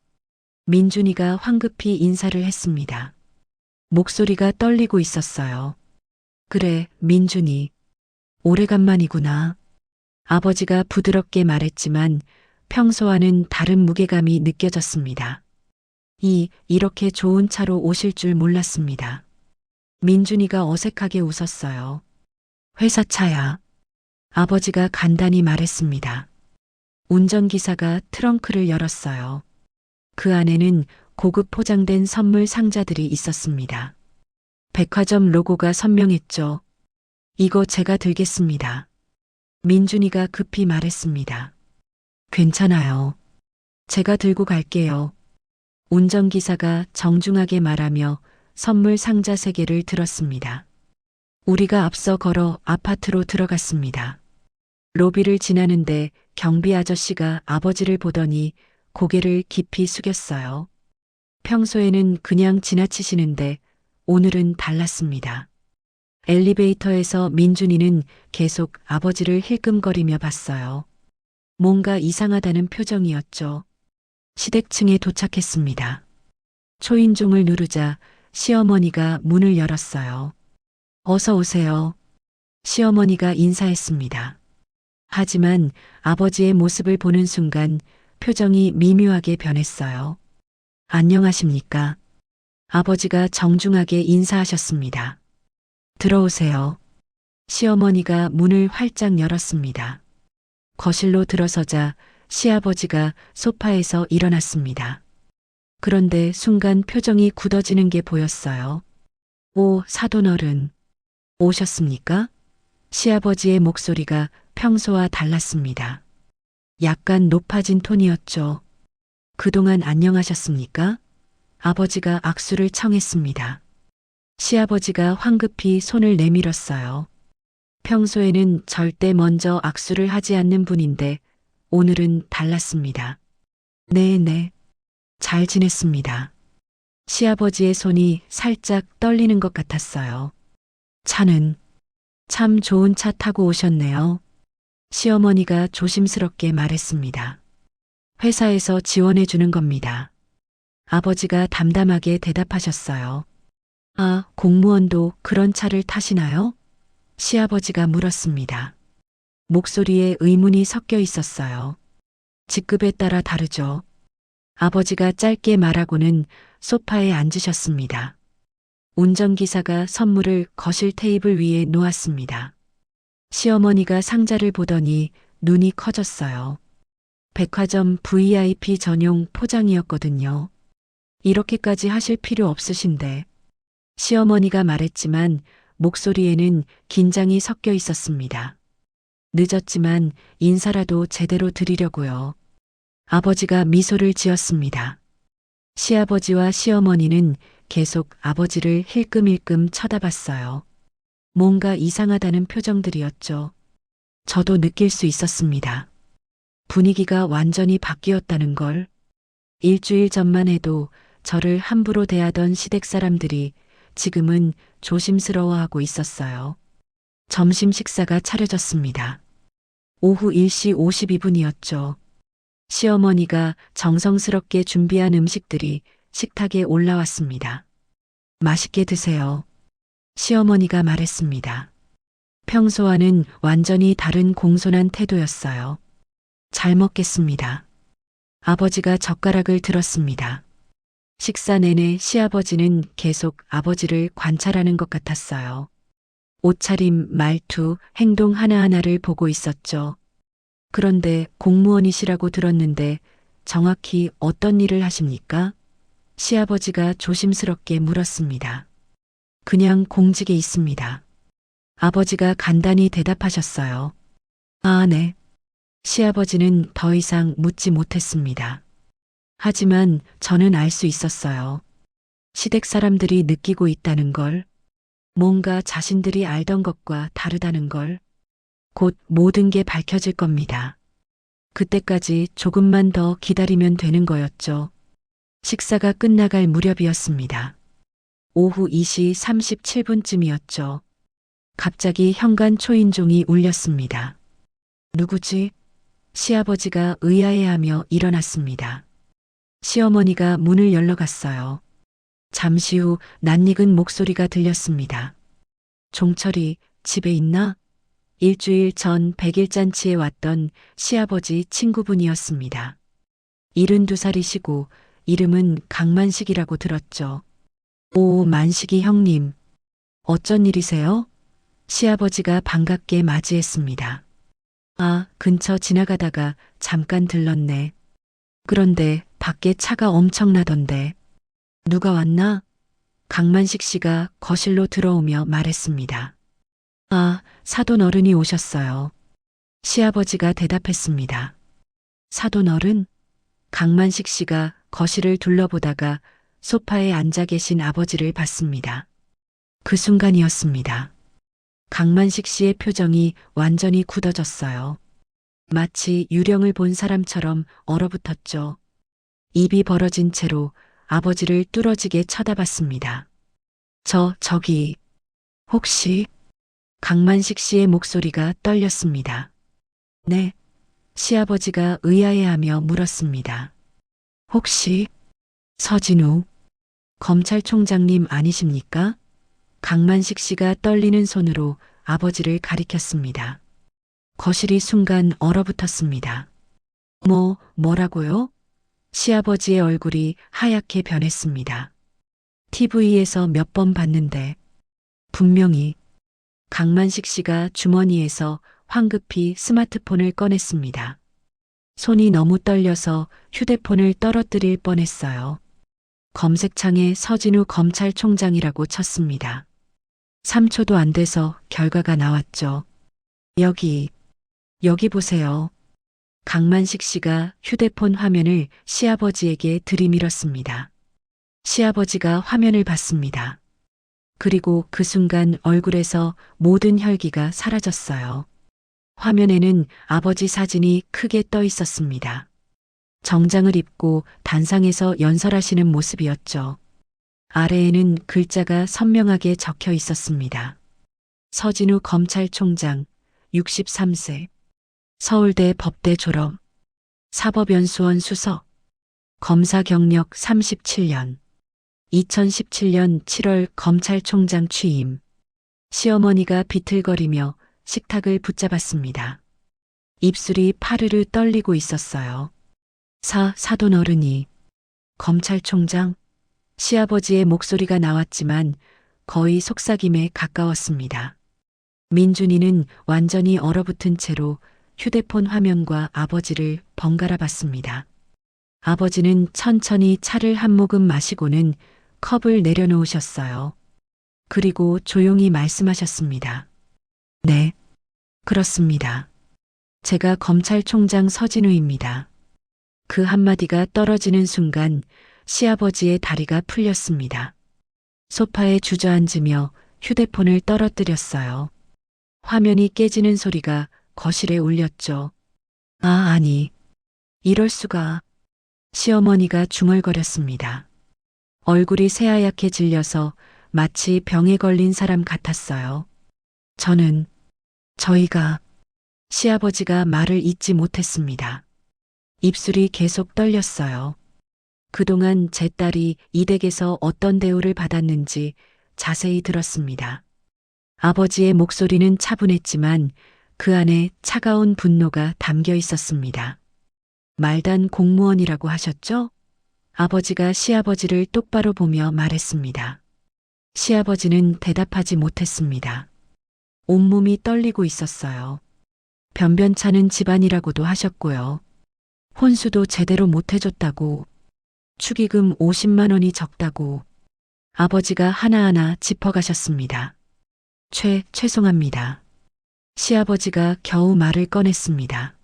민준이가 황급히 인사를 했습니다. 목소리가 떨리고 있었어요. 그래, 민준이. 오래간만이구나. 아버지가 부드럽게 말했지만 평소와는 다른 무게감이 느껴졌습니다. 이렇게 좋은 차로 오실 줄 몰랐습니다. 민준이가 어색하게 웃었어요. 회사 차야. 아버지가 간단히 말했습니다. 운전기사가 트렁크를 열었어요. 그 안에는 고급 포장된 선물 상자들이 있었습니다. 백화점 로고가 선명했죠. 이거 제가 들겠습니다. 민준이가 급히 말했습니다. 괜찮아요. 제가 들고 갈게요. 운전기사가 정중하게 말하며 선물 상자 3개를 들었습니다. 우리가 앞서 걸어 아파트로 들어갔습니다. 로비를 지나는데 경비 아저씨가 아버지를 보더니 고개를 깊이 숙였어요. 평소에는 그냥 지나치시는데 오늘은 달랐습니다. 엘리베이터에서 민준이는 계속 아버지를 힐끔거리며 봤어요. 뭔가 이상하다는 표정이었죠. 시댁층에 도착했습니다. 초인종을 누르자 시어머니가 문을 열었어요. 어서 오세요. 시어머니가 인사했습니다. 하지만 아버지의 모습을 보는 순간 표정이 미묘하게 변했어요. 안녕하십니까? 아버지가 정중하게 인사하셨습니다. 들어오세요. 시어머니가 문을 활짝 열었습니다. 거실로 들어서자 시아버지가 소파에서 일어났습니다. 그런데 순간 표정이 굳어지는 게 보였어요. 오, 사돈어른. 오셨습니까? 시아버지의 목소리가 평소와 달랐습니다. 약간 높아진 톤이었죠. 그동안 안녕하셨습니까? 아버지가 악수를 청했습니다. 시아버지가 황급히 손을 내밀었어요. 평소에는 절대 먼저 악수를 하지 않는 분인데 오늘은 달랐습니다. 네네. 잘 지냈습니다. 시아버지의 손이 살짝 떨리는 것 같았어요. 차는 참 좋은 차 타고 오셨네요. 시어머니가 조심스럽게 말했습니다. 회사에서 지원해 주는 겁니다. 아버지가 담담하게 대답하셨어요. 아, 공무원도 그런 차를 타시나요? 시아버지가 물었습니다. 목소리에 의문이 섞여 있었어요. 직급에 따라 다르죠. 아버지가 짧게 말하고는 소파에 앉으셨습니다. 운전기사가 선물을 거실 테이블 위에 놓았습니다. 시어머니가 상자를 보더니 눈이 커졌어요. 백화점 VIP 전용 포장이었거든요. 이렇게까지 하실 필요 없으신데. 시어머니가 말했지만 목소리에는 긴장이 섞여 있었습니다. 늦었지만 인사라도 제대로 드리려고요. 아버지가 미소를 지었습니다. 시아버지와 시어머니는 계속 아버지를 힐끔힐끔 쳐다봤어요. 뭔가 이상하다는 표정들이었죠. 저도 느낄 수 있었습니다. 분위기가 완전히 바뀌었다는 걸. 일주일 전만 해도 저를 함부로 대하던 시댁 사람들이 지금은 조심스러워하고 있었어요. 점심 식사가 차려졌습니다. 오후 1시 52분이었죠. 시어머니가 정성스럽게 준비한 음식들이 식탁에 올라왔습니다. 맛있게 드세요. 시어머니가 말했습니다. 평소와는 완전히 다른 공손한 태도였어요. 잘 먹겠습니다. 아버지가 젓가락을 들었습니다. 식사 내내 시아버지는 계속 아버지를 관찰하는 것 같았어요. 옷차림, 말투, 행동 하나하나를 보고 있었죠. 그런데 공무원이시라고 들었는데 정확히 어떤 일을 하십니까? 시아버지가 조심스럽게 물었습니다. 그냥 공직에 있습니다. 아버지가 간단히 대답하셨어요. 아, 네. 시아버지는 더 이상 묻지 못했습니다. 하지만 저는 알 수 있었어요. 시댁 사람들이 느끼고 있다는 걸, 뭔가 자신들이 알던 것과 다르다는 걸, 곧 모든 게 밝혀질 겁니다. 그때까지 조금만 더 기다리면 되는 거였죠. 식사가 끝나갈 무렵이었습니다. 오후 2시 37분쯤이었죠. 갑자기 현관 초인종이 울렸습니다. 누구지? 시아버지가 의아해하며 일어났습니다. 시어머니가 문을 열러 갔어요. 잠시 후 낯익은 목소리가 들렸습니다. 종철이 집에 있나? 일주일 전 100일 잔치에 왔던 시아버지 친구분이었습니다. 72살이시고 이름은 강만식이라고 들었죠. 오, 만식이 형님. 어쩐 일이세요? 시아버지가 반갑게 맞이했습니다. 아, 근처 지나가다가 잠깐 들렀네. 그런데 밖에 차가 엄청나던데. 누가 왔나? 강만식 씨가 거실로 들어오며 말했습니다. 아, 사돈 어른이 오셨어요. 시아버지가 대답했습니다. 사돈 어른? 강만식 씨가 거실을 둘러보다가 소파에 앉아 계신 아버지를 봤습니다. 그 순간이었습니다. 강만식 씨의 표정이 완전히 굳어졌어요. 마치 유령을 본 사람처럼 얼어붙었죠. 입이 벌어진 채로 아버지를 뚫어지게 쳐다봤습니다. 저기, 혹시? 강만식 씨의 목소리가 떨렸습니다. 네, 시아버지가 의아해하며 물었습니다. 혹시 서진우 검찰총장님 아니십니까? 강만식 씨가 떨리는 손으로 아버지를 가리켰습니다. 거실이 순간 얼어붙었습니다. 뭐라고요? 시아버지의 얼굴이 하얗게 변했습니다. TV에서 몇 번 봤는데 분명히. 강만식 씨가 주머니에서 황급히 스마트폰을 꺼냈습니다. 손이 너무 떨려서 휴대폰을 떨어뜨릴 뻔했어요. 검색창에 서진우 검찰총장이라고 쳤습니다. 3초도 안 돼서 결과가 나왔죠. 여기 보세요. 강만식 씨가 휴대폰 화면을 시아버지에게 들이밀었습니다. 시아버지가 화면을 봤습니다. 그리고 그 순간 얼굴에서 모든 혈기가 사라졌어요. 화면에는 아버지 사진이 크게 떠 있었습니다. 정장을 입고 단상에서 연설하시는 모습이었죠. 아래에는 글자가 선명하게 적혀 있었습니다. 서진우 검찰총장, 63세. 서울대 법대 졸업. 사법연수원 수석. 검사 경력 37년. 2017년 7월 검찰총장 취임. 시어머니가 비틀거리며 식탁을 붙잡았습니다. 입술이 파르르 떨리고 있었어요. 사돈 어른이. 검찰총장? 시아버지의 목소리가 나왔지만 거의 속삭임에 가까웠습니다. 민준이는 완전히 얼어붙은 채로 휴대폰 화면과 아버지를 번갈아 봤습니다. 아버지는 천천히 차를 한 모금 마시고는 컵을 내려놓으셨어요. 그리고 조용히 말씀하셨습니다. 네, 그렇습니다. 제가 검찰총장 서진우입니다. 그 한마디가 떨어지는 순간 시아버지의 다리가 풀렸습니다. 소파에 주저앉으며 휴대폰을 떨어뜨렸어요. 화면이 깨지는 소리가 거실에 울렸죠. 아니, 이럴 수가. 시어머니가 중얼거렸습니다. 얼굴이 새하얗게 질려서 마치 병에 걸린 사람 같았어요. 저희가, 시아버지가 말을 잇지 못했습니다. 입술이 계속 떨렸어요. 그동안 제 딸이 이 댁에서 어떤 대우를 받았는지 자세히 들었습니다. 아버지의 목소리는 차분했지만 그 안에 차가운 분노가 담겨 있었습니다. 말단 공무원이라고 하셨죠? 아버지가 시아버지를 똑바로 보며 말했습니다. 시아버지는 대답하지 못했습니다. 온몸이 떨리고 있었어요. 변변찮은 집안이라고도 하셨고요. 혼수도 제대로 못 해줬다고, 축의금 50만 원이 적다고 아버지가 하나하나 짚어가셨습니다. 죄송합니다. 시아버지가 겨우 말을 꺼냈습니다.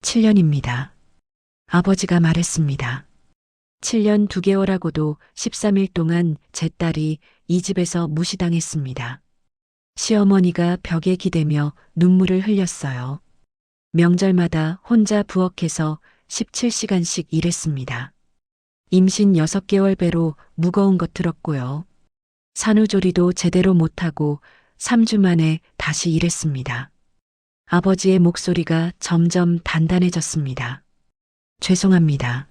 7년입니다. 아버지가 말했습니다. 7년 2개월하고도 13일 동안 제 딸이 이 집에서 무시당했습니다. 시어머니가 벽에 기대며 눈물을 흘렸어요. 명절마다 혼자 부엌에서 17시간씩 일했습니다. 임신 6개월 배로 무거운 것 들었고요. 산후조리도 제대로 못하고 3주 만에 다시 일했습니다. 아버지의 목소리가 점점 단단해졌습니다. 죄송합니다.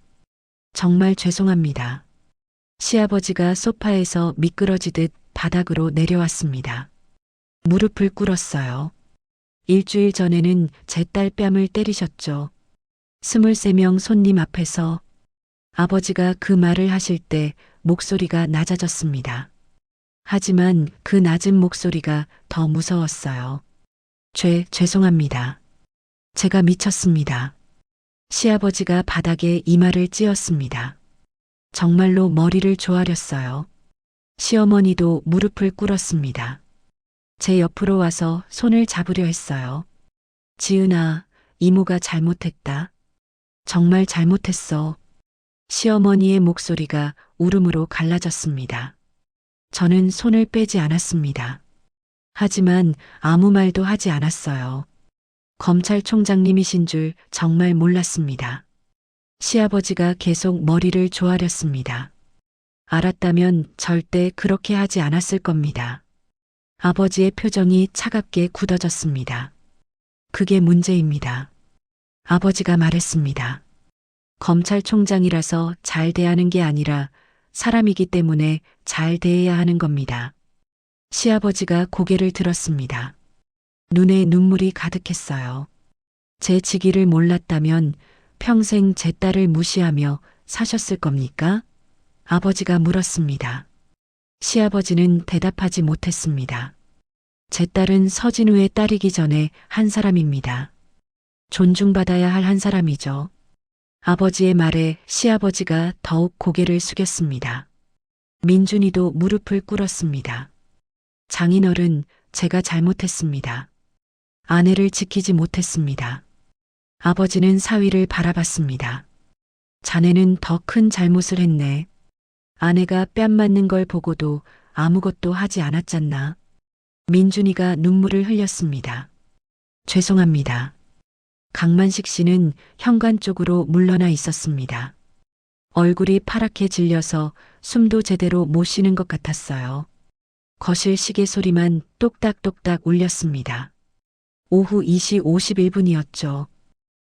정말 죄송합니다. 시아버지가 소파에서 미끄러지듯 바닥으로 내려왔습니다. 무릎을 꿇었어요. 일주일 전에는 제 딸 뺨을 때리셨죠. 23명 손님 앞에서. 아버지가 그 말을 하실 때 목소리가 낮아졌습니다. 하지만 그 낮은 목소리가 더 무서웠어요. 죄송합니다. 제가 미쳤습니다. 시아버지가 바닥에 이마를 찧었습니다. 정말로 머리를 조아렸어요. 시어머니도 무릎을 꿇었습니다. 제 옆으로 와서 손을 잡으려 했어요. 지은아, 이모가 잘못했다. 정말 잘못했어. 시어머니의 목소리가 울음으로 갈라졌습니다. 저는 손을 빼지 않았습니다. 하지만 아무 말도 하지 않았어요. 검찰총장님이신 줄 정말 몰랐습니다. 시아버지가 계속 머리를 조아렸습니다. 알았다면 절대 그렇게 하지 않았을 겁니다. 아버지의 표정이 차갑게 굳어졌습니다. 그게 문제입니다. 아버지가 말했습니다. 검찰총장이라서 잘 대하는 게 아니라 사람이기 때문에 잘 대해야 하는 겁니다. 시아버지가 고개를 들었습니다. 눈에 눈물이 가득했어요. 제 직위를 몰랐다면 평생 제 딸을 무시하며 사셨을 겁니까? 아버지가 물었습니다. 시아버지는 대답하지 못했습니다. 제 딸은 서진우의 딸이기 전에 한 사람입니다. 존중받아야 할 한 사람이죠. 아버지의 말에 시아버지가 더욱 고개를 숙였습니다. 민준이도 무릎을 꿇었습니다. 장인어른, 제가 잘못했습니다. 아내를 지키지 못했습니다. 아버지는 사위를 바라봤습니다. 자네는 더 큰 잘못을 했네. 아내가 뺨 맞는 걸 보고도 아무것도 하지 않았잖나. 민준이가 눈물을 흘렸습니다. 죄송합니다. 강만식 씨는 현관 쪽으로 물러나 있었습니다. 얼굴이 파랗게 질려서 숨도 제대로 못 쉬는 것 같았어요. 거실 시계 소리만 똑딱똑딱 울렸습니다. 오후 2시 51분이었죠.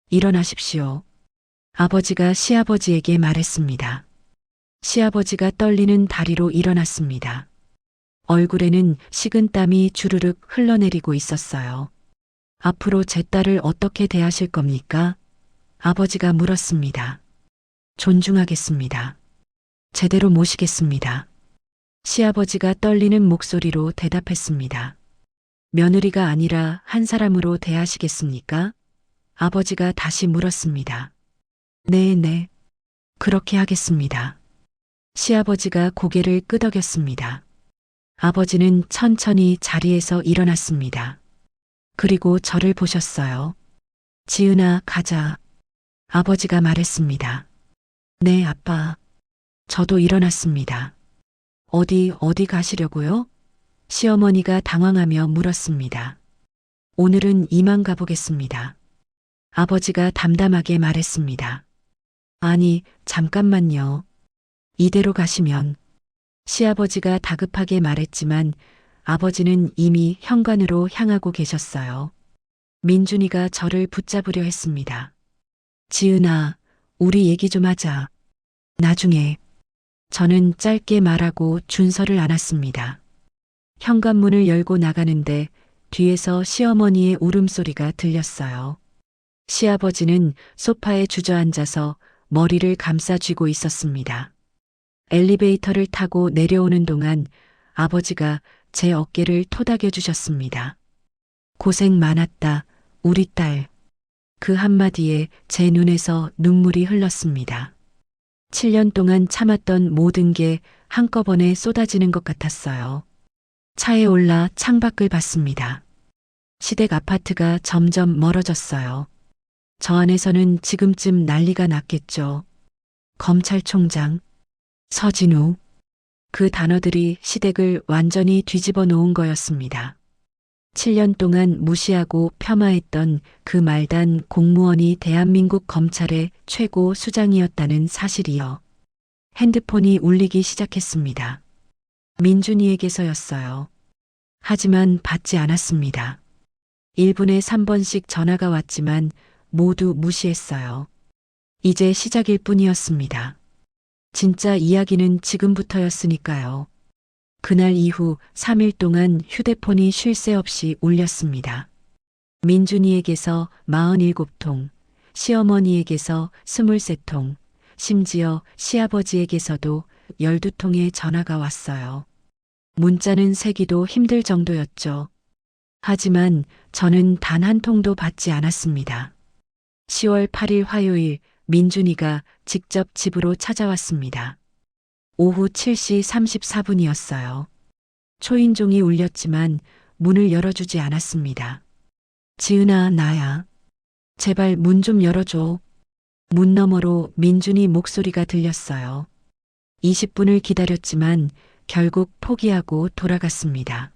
일어나십시오. 아버지가 시아버지에게 말했습니다. 시아버지가 떨리는 다리로 일어났습니다. 얼굴에는 식은 땀이 주르륵 흘러내리고 있었어요. 앞으로 제 딸을 어떻게 대하실 겁니까? 아버지가 물었습니다. 존중하겠습니다. 제대로 모시겠습니다. 시아버지가 떨리는 목소리로 대답했습니다. 며느리가 아니라 한 사람으로 대하시겠습니까? 아버지가 다시 물었습니다. 네. 그렇게 하겠습니다. 시아버지가 고개를 끄덕였습니다. 아버지는 천천히 자리에서 일어났습니다. 그리고 저를 보셨어요. 지은아, 가자. 아버지가 말했습니다. 네, 아빠. 저도 일어났습니다. 어디 가시려고요? 시어머니가 당황하며 물었습니다. 오늘은 이만 가보겠습니다. 아버지가 담담하게 말했습니다. 아니, 잠깐만요. 이대로 가시면. 시아버지가 다급하게 말했지만 아버지는 이미 현관으로 향하고 계셨어요. 민준이가 저를 붙잡으려 했습니다. 지은아, 우리 얘기 좀 하자. 나중에. 저는 짧게 말하고 준서를 안았습니다. 현관문을 열고 나가는데 뒤에서 시어머니의 울음소리가 들렸어요. 시아버지는 소파에 주저앉아서 머리를 감싸 쥐고 있었습니다. 엘리베이터를 타고 내려오는 동안 아버지가 제 어깨를 토닥여 주셨습니다. 고생 많았다, 우리 딸. 그 한마디에 제 눈에서 눈물이 흘렀습니다. 7년 동안 참았던 모든 게 한꺼번에 쏟아지는 것 같았어요. 차에 올라 창밖을 봤습니다. 시댁 아파트가 점점 멀어졌어요. 저 안에서는 지금쯤 난리가 났겠죠. 검찰총장, 서진우. 그 단어들이 시댁을 완전히 뒤집어 놓은 거였습니다. 7년 동안 무시하고 폄하했던 그 말단 공무원이 대한민국 검찰의 최고 수장이었다는 사실이요. 핸드폰이 울리기 시작했습니다. 민준이에게서였어요. 하지만 받지 않았습니다. 1분에 3번씩 전화가 왔지만 모두 무시했어요. 이제 시작일 뿐이었습니다. 진짜 이야기는 지금부터였으니까요. 그날 이후 3일 동안 휴대폰이 쉴 새 없이 울렸습니다. 민준이에게서 47통, 시어머니에게서 23통, 심지어 시아버지에게서도 12통의 전화가 왔어요. 문자는 세기도 힘들 정도였죠. 하지만 저는 단 한 통도 받지 않았습니다. 10월 8일 화요일 민준이가 직접 집으로 찾아왔습니다. 오후 7시 34분이었어요. 초인종이 울렸지만 문을 열어주지 않았습니다. 지은아, 나야. 제발 문 좀 열어줘. 문 너머로 민준이 목소리가 들렸어요. 20분을 기다렸지만 결국 포기하고 돌아갔습니다.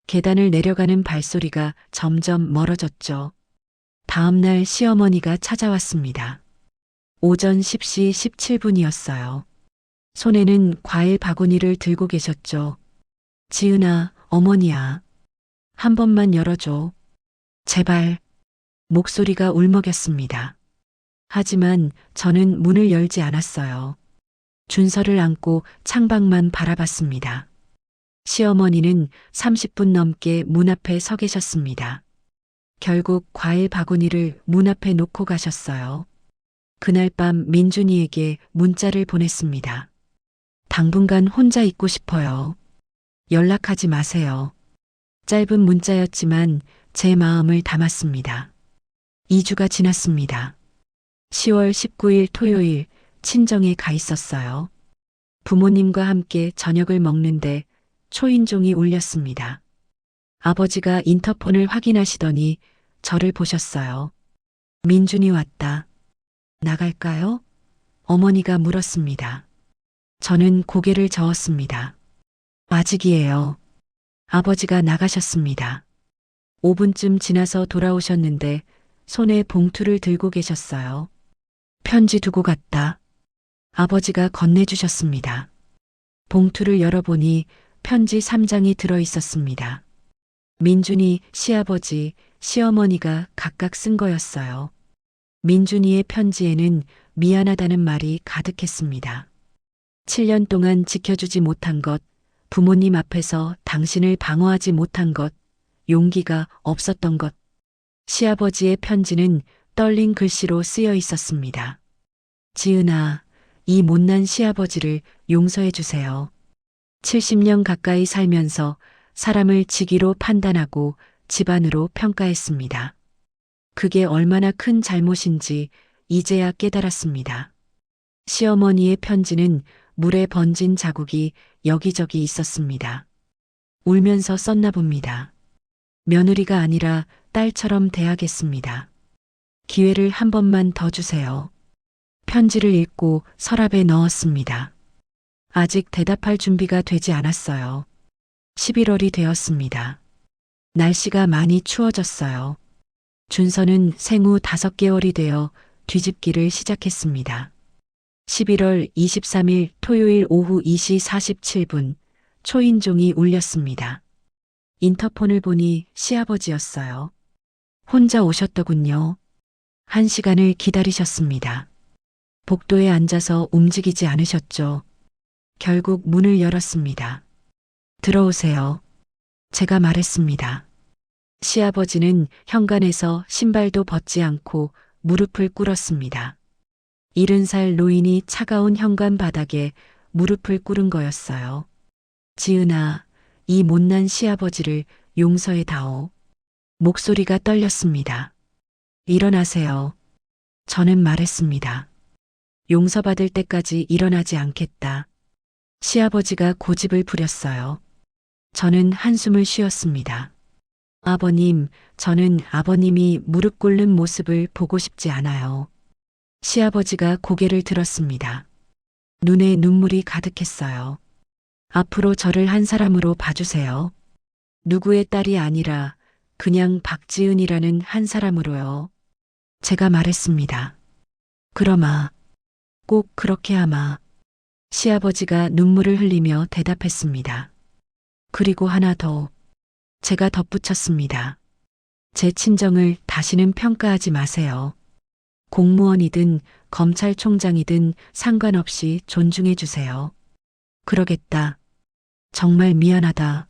계단을 내려가는 발소리가 점점 멀어졌죠. 다음날 시어머니가 찾아왔습니다. 오전 10시 17분이었어요. 손에는 과일 바구니를 들고 계셨죠. 지은아, 어머니야. 한 번만 열어줘. 제발. 목소리가 울먹였습니다. 하지만 저는 문을 열지 않았어요. 준서를 안고 창밖만 바라봤습니다. 시어머니는 30분 넘게 문 앞에 서 계셨습니다. 결국 과일 바구니를 문 앞에 놓고 가셨어요. 그날 밤 민준이에게 문자를 보냈습니다. 당분간 혼자 있고 싶어요. 연락하지 마세요. 짧은 문자였지만 제 마음을 담았습니다. 2주가 지났습니다. 10월 19일 토요일 친정에 가 있었어요. 부모님과 함께 저녁을 먹는데 초인종이 울렸습니다. 아버지가 인터폰을 확인하시더니 저를 보셨어요. 민준이 왔다. 나갈까요? 어머니가 물었습니다. 저는 고개를 저었습니다. 아직이에요. 아버지가 나가셨습니다. 5분쯤 지나서 돌아오셨는데 손에 봉투를 들고 계셨어요. 편지 두고 갔다. 아버지가 건네주셨습니다. 봉투를 열어보니 편지 3장이 들어 있었습니다. 민준이, 시아버지, 시어머니가 각각 쓴 거였어요. 민준이의 편지에는 미안하다는 말이 가득했습니다. 7년 동안 지켜주지 못한 것, 부모님 앞에서 당신을 방어하지 못한 것, 용기가 없었던 것. 시아버지의 편지는 떨린 글씨로 쓰여 있었습니다. 지은아, 이 못난 시아버지를 용서해 주세요. 70년 가까이 살면서 사람을 직위로 판단하고 집안으로 평가했습니다. 그게 얼마나 큰 잘못인지 이제야 깨달았습니다. 시어머니의 편지는 물에 번진 자국이 여기저기 있었습니다. 울면서 썼나 봅니다. 며느리가 아니라 딸처럼 대하겠습니다. 기회를 한 번만 더 주세요. 편지를 읽고 서랍에 넣었습니다. 아직 대답할 준비가 되지 않았어요. 11월이 되었습니다. 날씨가 많이 추워졌어요. 준서는 생후 5개월이 되어 뒤집기를 시작했습니다. 11월 23일 토요일 오후 2시 47분 초인종이 울렸습니다. 인터폰을 보니 시아버지였어요. 혼자 오셨더군요. 1시간을 기다리셨습니다. 복도에 앉아서 움직이지 않으셨죠. 결국 문을 열었습니다. 들어오세요. 제가 말했습니다. 시아버지는 현관에서 신발도 벗지 않고 무릎을 꿇었습니다. 70살 노인이 차가운 현관 바닥에 무릎을 꿇은 거였어요. 지은아, 이 못난 시아버지를 용서해 다오. 목소리가 떨렸습니다. 일어나세요. 저는 말했습니다. 용서받을 때까지 일어나지 않겠다. 시아버지가 고집을 부렸어요. 저는 한숨을 쉬었습니다. 아버님, 저는 아버님이 무릎 꿇는 모습을 보고 싶지 않아요. 시아버지가 고개를 들었습니다. 눈에 눈물이 가득했어요. 앞으로 저를 한 사람으로 봐주세요. 누구의 딸이 아니라 그냥 박지은이라는 한 사람으로요. 제가 말했습니다. 그러마. 꼭 그렇게 하마. 시아버지가 눈물을 흘리며 대답했습니다. 그리고 하나 더. 제가 덧붙였습니다. 제 친정을 다시는 평가하지 마세요. 공무원이든 검찰총장이든 상관없이 존중해 주세요. 그러겠다. 정말 미안하다.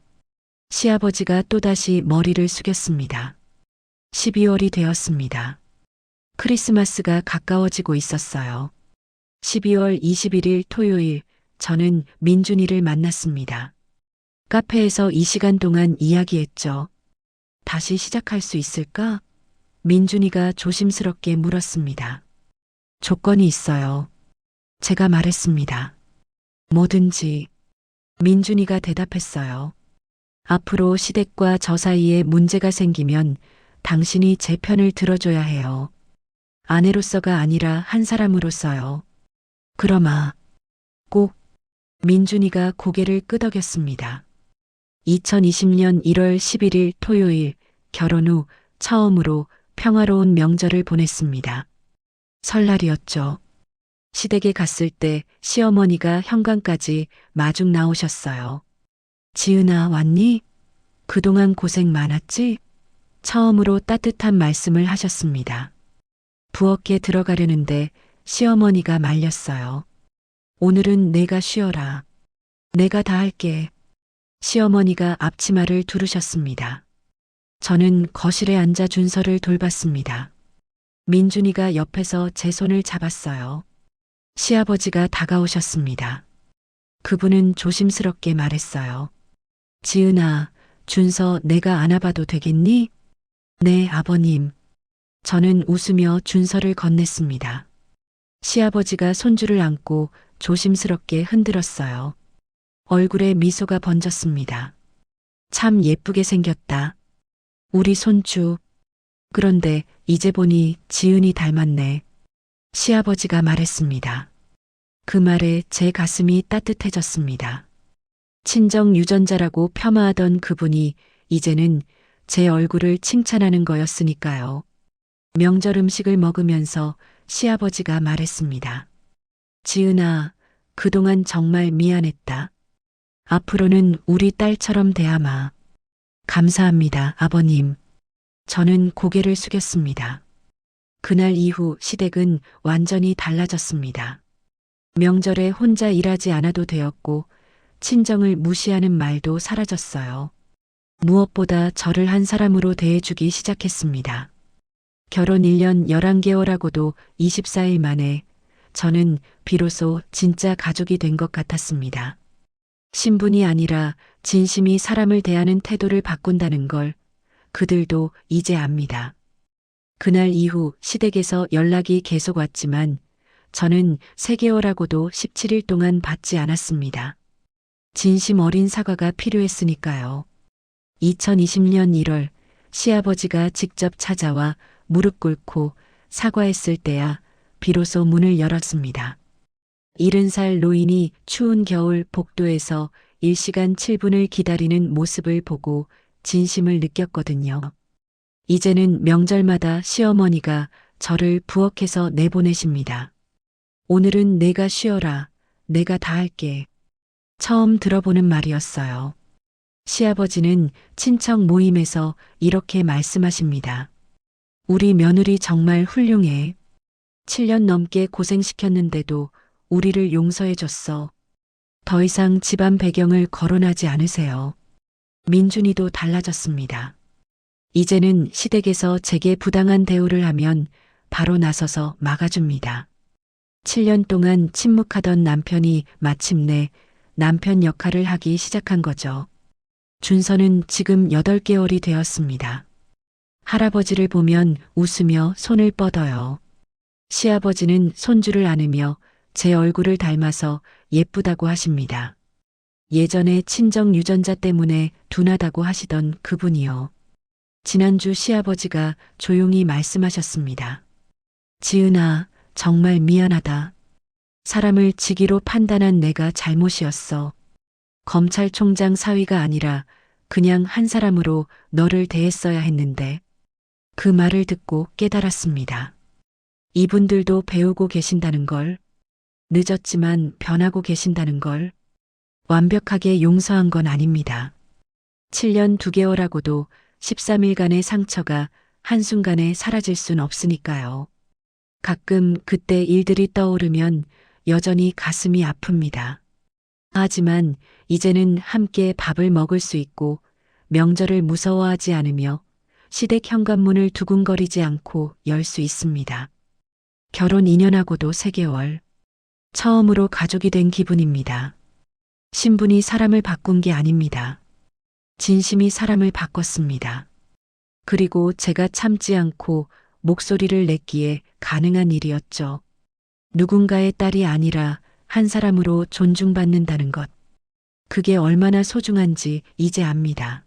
시아버지가 또다시 머리를 숙였습니다. 12월이 되었습니다. 크리스마스가 가까워지고 있었어요. 12월 21일 토요일, 저는 민준이를 만났습니다. 카페에서 이 시간 동안 이야기했죠. 다시 시작할 수 있을까? 민준이가 조심스럽게 물었습니다. 조건이 있어요. 제가 말했습니다. 뭐든지. 민준이가 대답했어요. 앞으로 시댁과 저 사이에 문제가 생기면 당신이 제 편을 들어줘야 해요. 아내로서가 아니라 한 사람으로서요. 그러마. 꼭. 민준이가 고개를 끄덕였습니다. 2020년 1월 11일 토요일 결혼 후 처음으로 평화로운 명절을 보냈습니다. 설날이었죠. 시댁에 갔을 때 시어머니가 현관까지 마중 나오셨어요. 지은아, 왔니? 그동안 고생 많았지? 처음으로 따뜻한 말씀을 하셨습니다. 부엌에 들어가려는데 시어머니가 말렸어요. 오늘은 내가 쉬어라. 내가 다 할게. 시어머니가 앞치마를 두르셨습니다. 저는 거실에 앉아 준서를 돌봤습니다. 민준이가 옆에서 제 손을 잡았어요. 시아버지가 다가오셨습니다. 그분은 조심스럽게 말했어요. 지은아, 준서 내가 안아봐도 되겠니? 네, 아버님. 저는 웃으며 준서를 건넸습니다. 시아버지가 손주를 안고 조심스럽게 흔들었어요. 얼굴에 미소가 번졌습니다. 참 예쁘게 생겼다. 우리 손주. 그런데 이제 보니 지은이 닮았네. 시아버지가 말했습니다. 그 말에 제 가슴이 따뜻해졌습니다. 친정 유전자라고 폄하하던 그분이 이제는 제 얼굴을 칭찬하는 거였으니까요. 명절 음식을 먹으면서 시아버지가 말했습니다. 지은아, 그동안 정말 미안했다. 앞으로는 우리 딸처럼 대하마. 감사합니다, 아버님. 저는 고개를 숙였습니다. 그날 이후 시댁은 완전히 달라졌습니다. 명절에 혼자 일하지 않아도 되었고, 친정을 무시하는 말도 사라졌어요. 무엇보다 저를 한 사람으로 대해주기 시작했습니다. 결혼 1년 11개월하고도 24일 만에 저는 비로소 진짜 가족이 된 것 같았습니다. 신분이 아니라 진심이 사람을 대하는 태도를 바꾼다는 걸 그들도 이제 압니다. 그날 이후 시댁에서 연락이 계속 왔지만 저는 3개월하고도 17일 동안 받지 않았습니다. 진심 어린 사과가 필요했으니까요. 2020년 1월 시아버지가 직접 찾아와 무릎 꿇고 사과했을 때야 비로소 문을 열었습니다. 70살 노인이 추운 겨울 복도에서 1시간 7분을 기다리는 모습을 보고 진심을 느꼈거든요. 이제는 명절마다 시어머니가 저를 부엌에서 내보내십니다. 오늘은 내가 쉬어라. 내가 다 할게. 처음 들어보는 말이었어요. 시아버지는 친척 모임에서 이렇게 말씀하십니다. 우리 며느리 정말 훌륭해. 7년 넘게 고생시켰는데도 우리를 용서해줬어. 더 이상 집안 배경을 거론하지 않으세요. 민준이도 달라졌습니다. 이제는 시댁에서 제게 부당한 대우를 하면 바로 나서서 막아줍니다. 7년 동안 침묵하던 남편이 마침내 남편 역할을 하기 시작한 거죠. 준서는 지금 8개월이 되었습니다. 할아버지를 보면 웃으며 손을 뻗어요. 시아버지는 손주를 안으며 제 얼굴을 닮아서 예쁘다고 하십니다. 예전에 친정 유전자 때문에 둔하다고 하시던 그분이요. 지난주 시아버지가 조용히 말씀하셨습니다. 지은아, 정말 미안하다. 사람을 직위로 판단한 내가 잘못이었어. 검찰총장 사위가 아니라 그냥 한 사람으로 너를 대했어야 했는데. 그 말을 듣고 깨달았습니다. 이분들도 배우고 계신다는 걸, 늦었지만 변하고 계신다는 걸, 완벽하게 용서한 건 아닙니다. 7년 2개월하고도 13일간의 상처가 한순간에 사라질 순 없으니까요. 가끔 그때 일들이 떠오르면 여전히 가슴이 아픕니다. 하지만 이제는 함께 밥을 먹을 수 있고 명절을 무서워하지 않으며 시댁 현관문을 두근거리지 않고 열 수 있습니다. 결혼 2년하고도 3개월. 처음으로 가족이 된 기분입니다. 신분이 사람을 바꾼 게 아닙니다. 진심이 사람을 바꿨습니다. 그리고 제가 참지 않고 목소리를 냈기에 가능한 일이었죠. 누군가의 딸이 아니라 한 사람으로 존중받는다는 것. 그게 얼마나 소중한지 이제 압니다.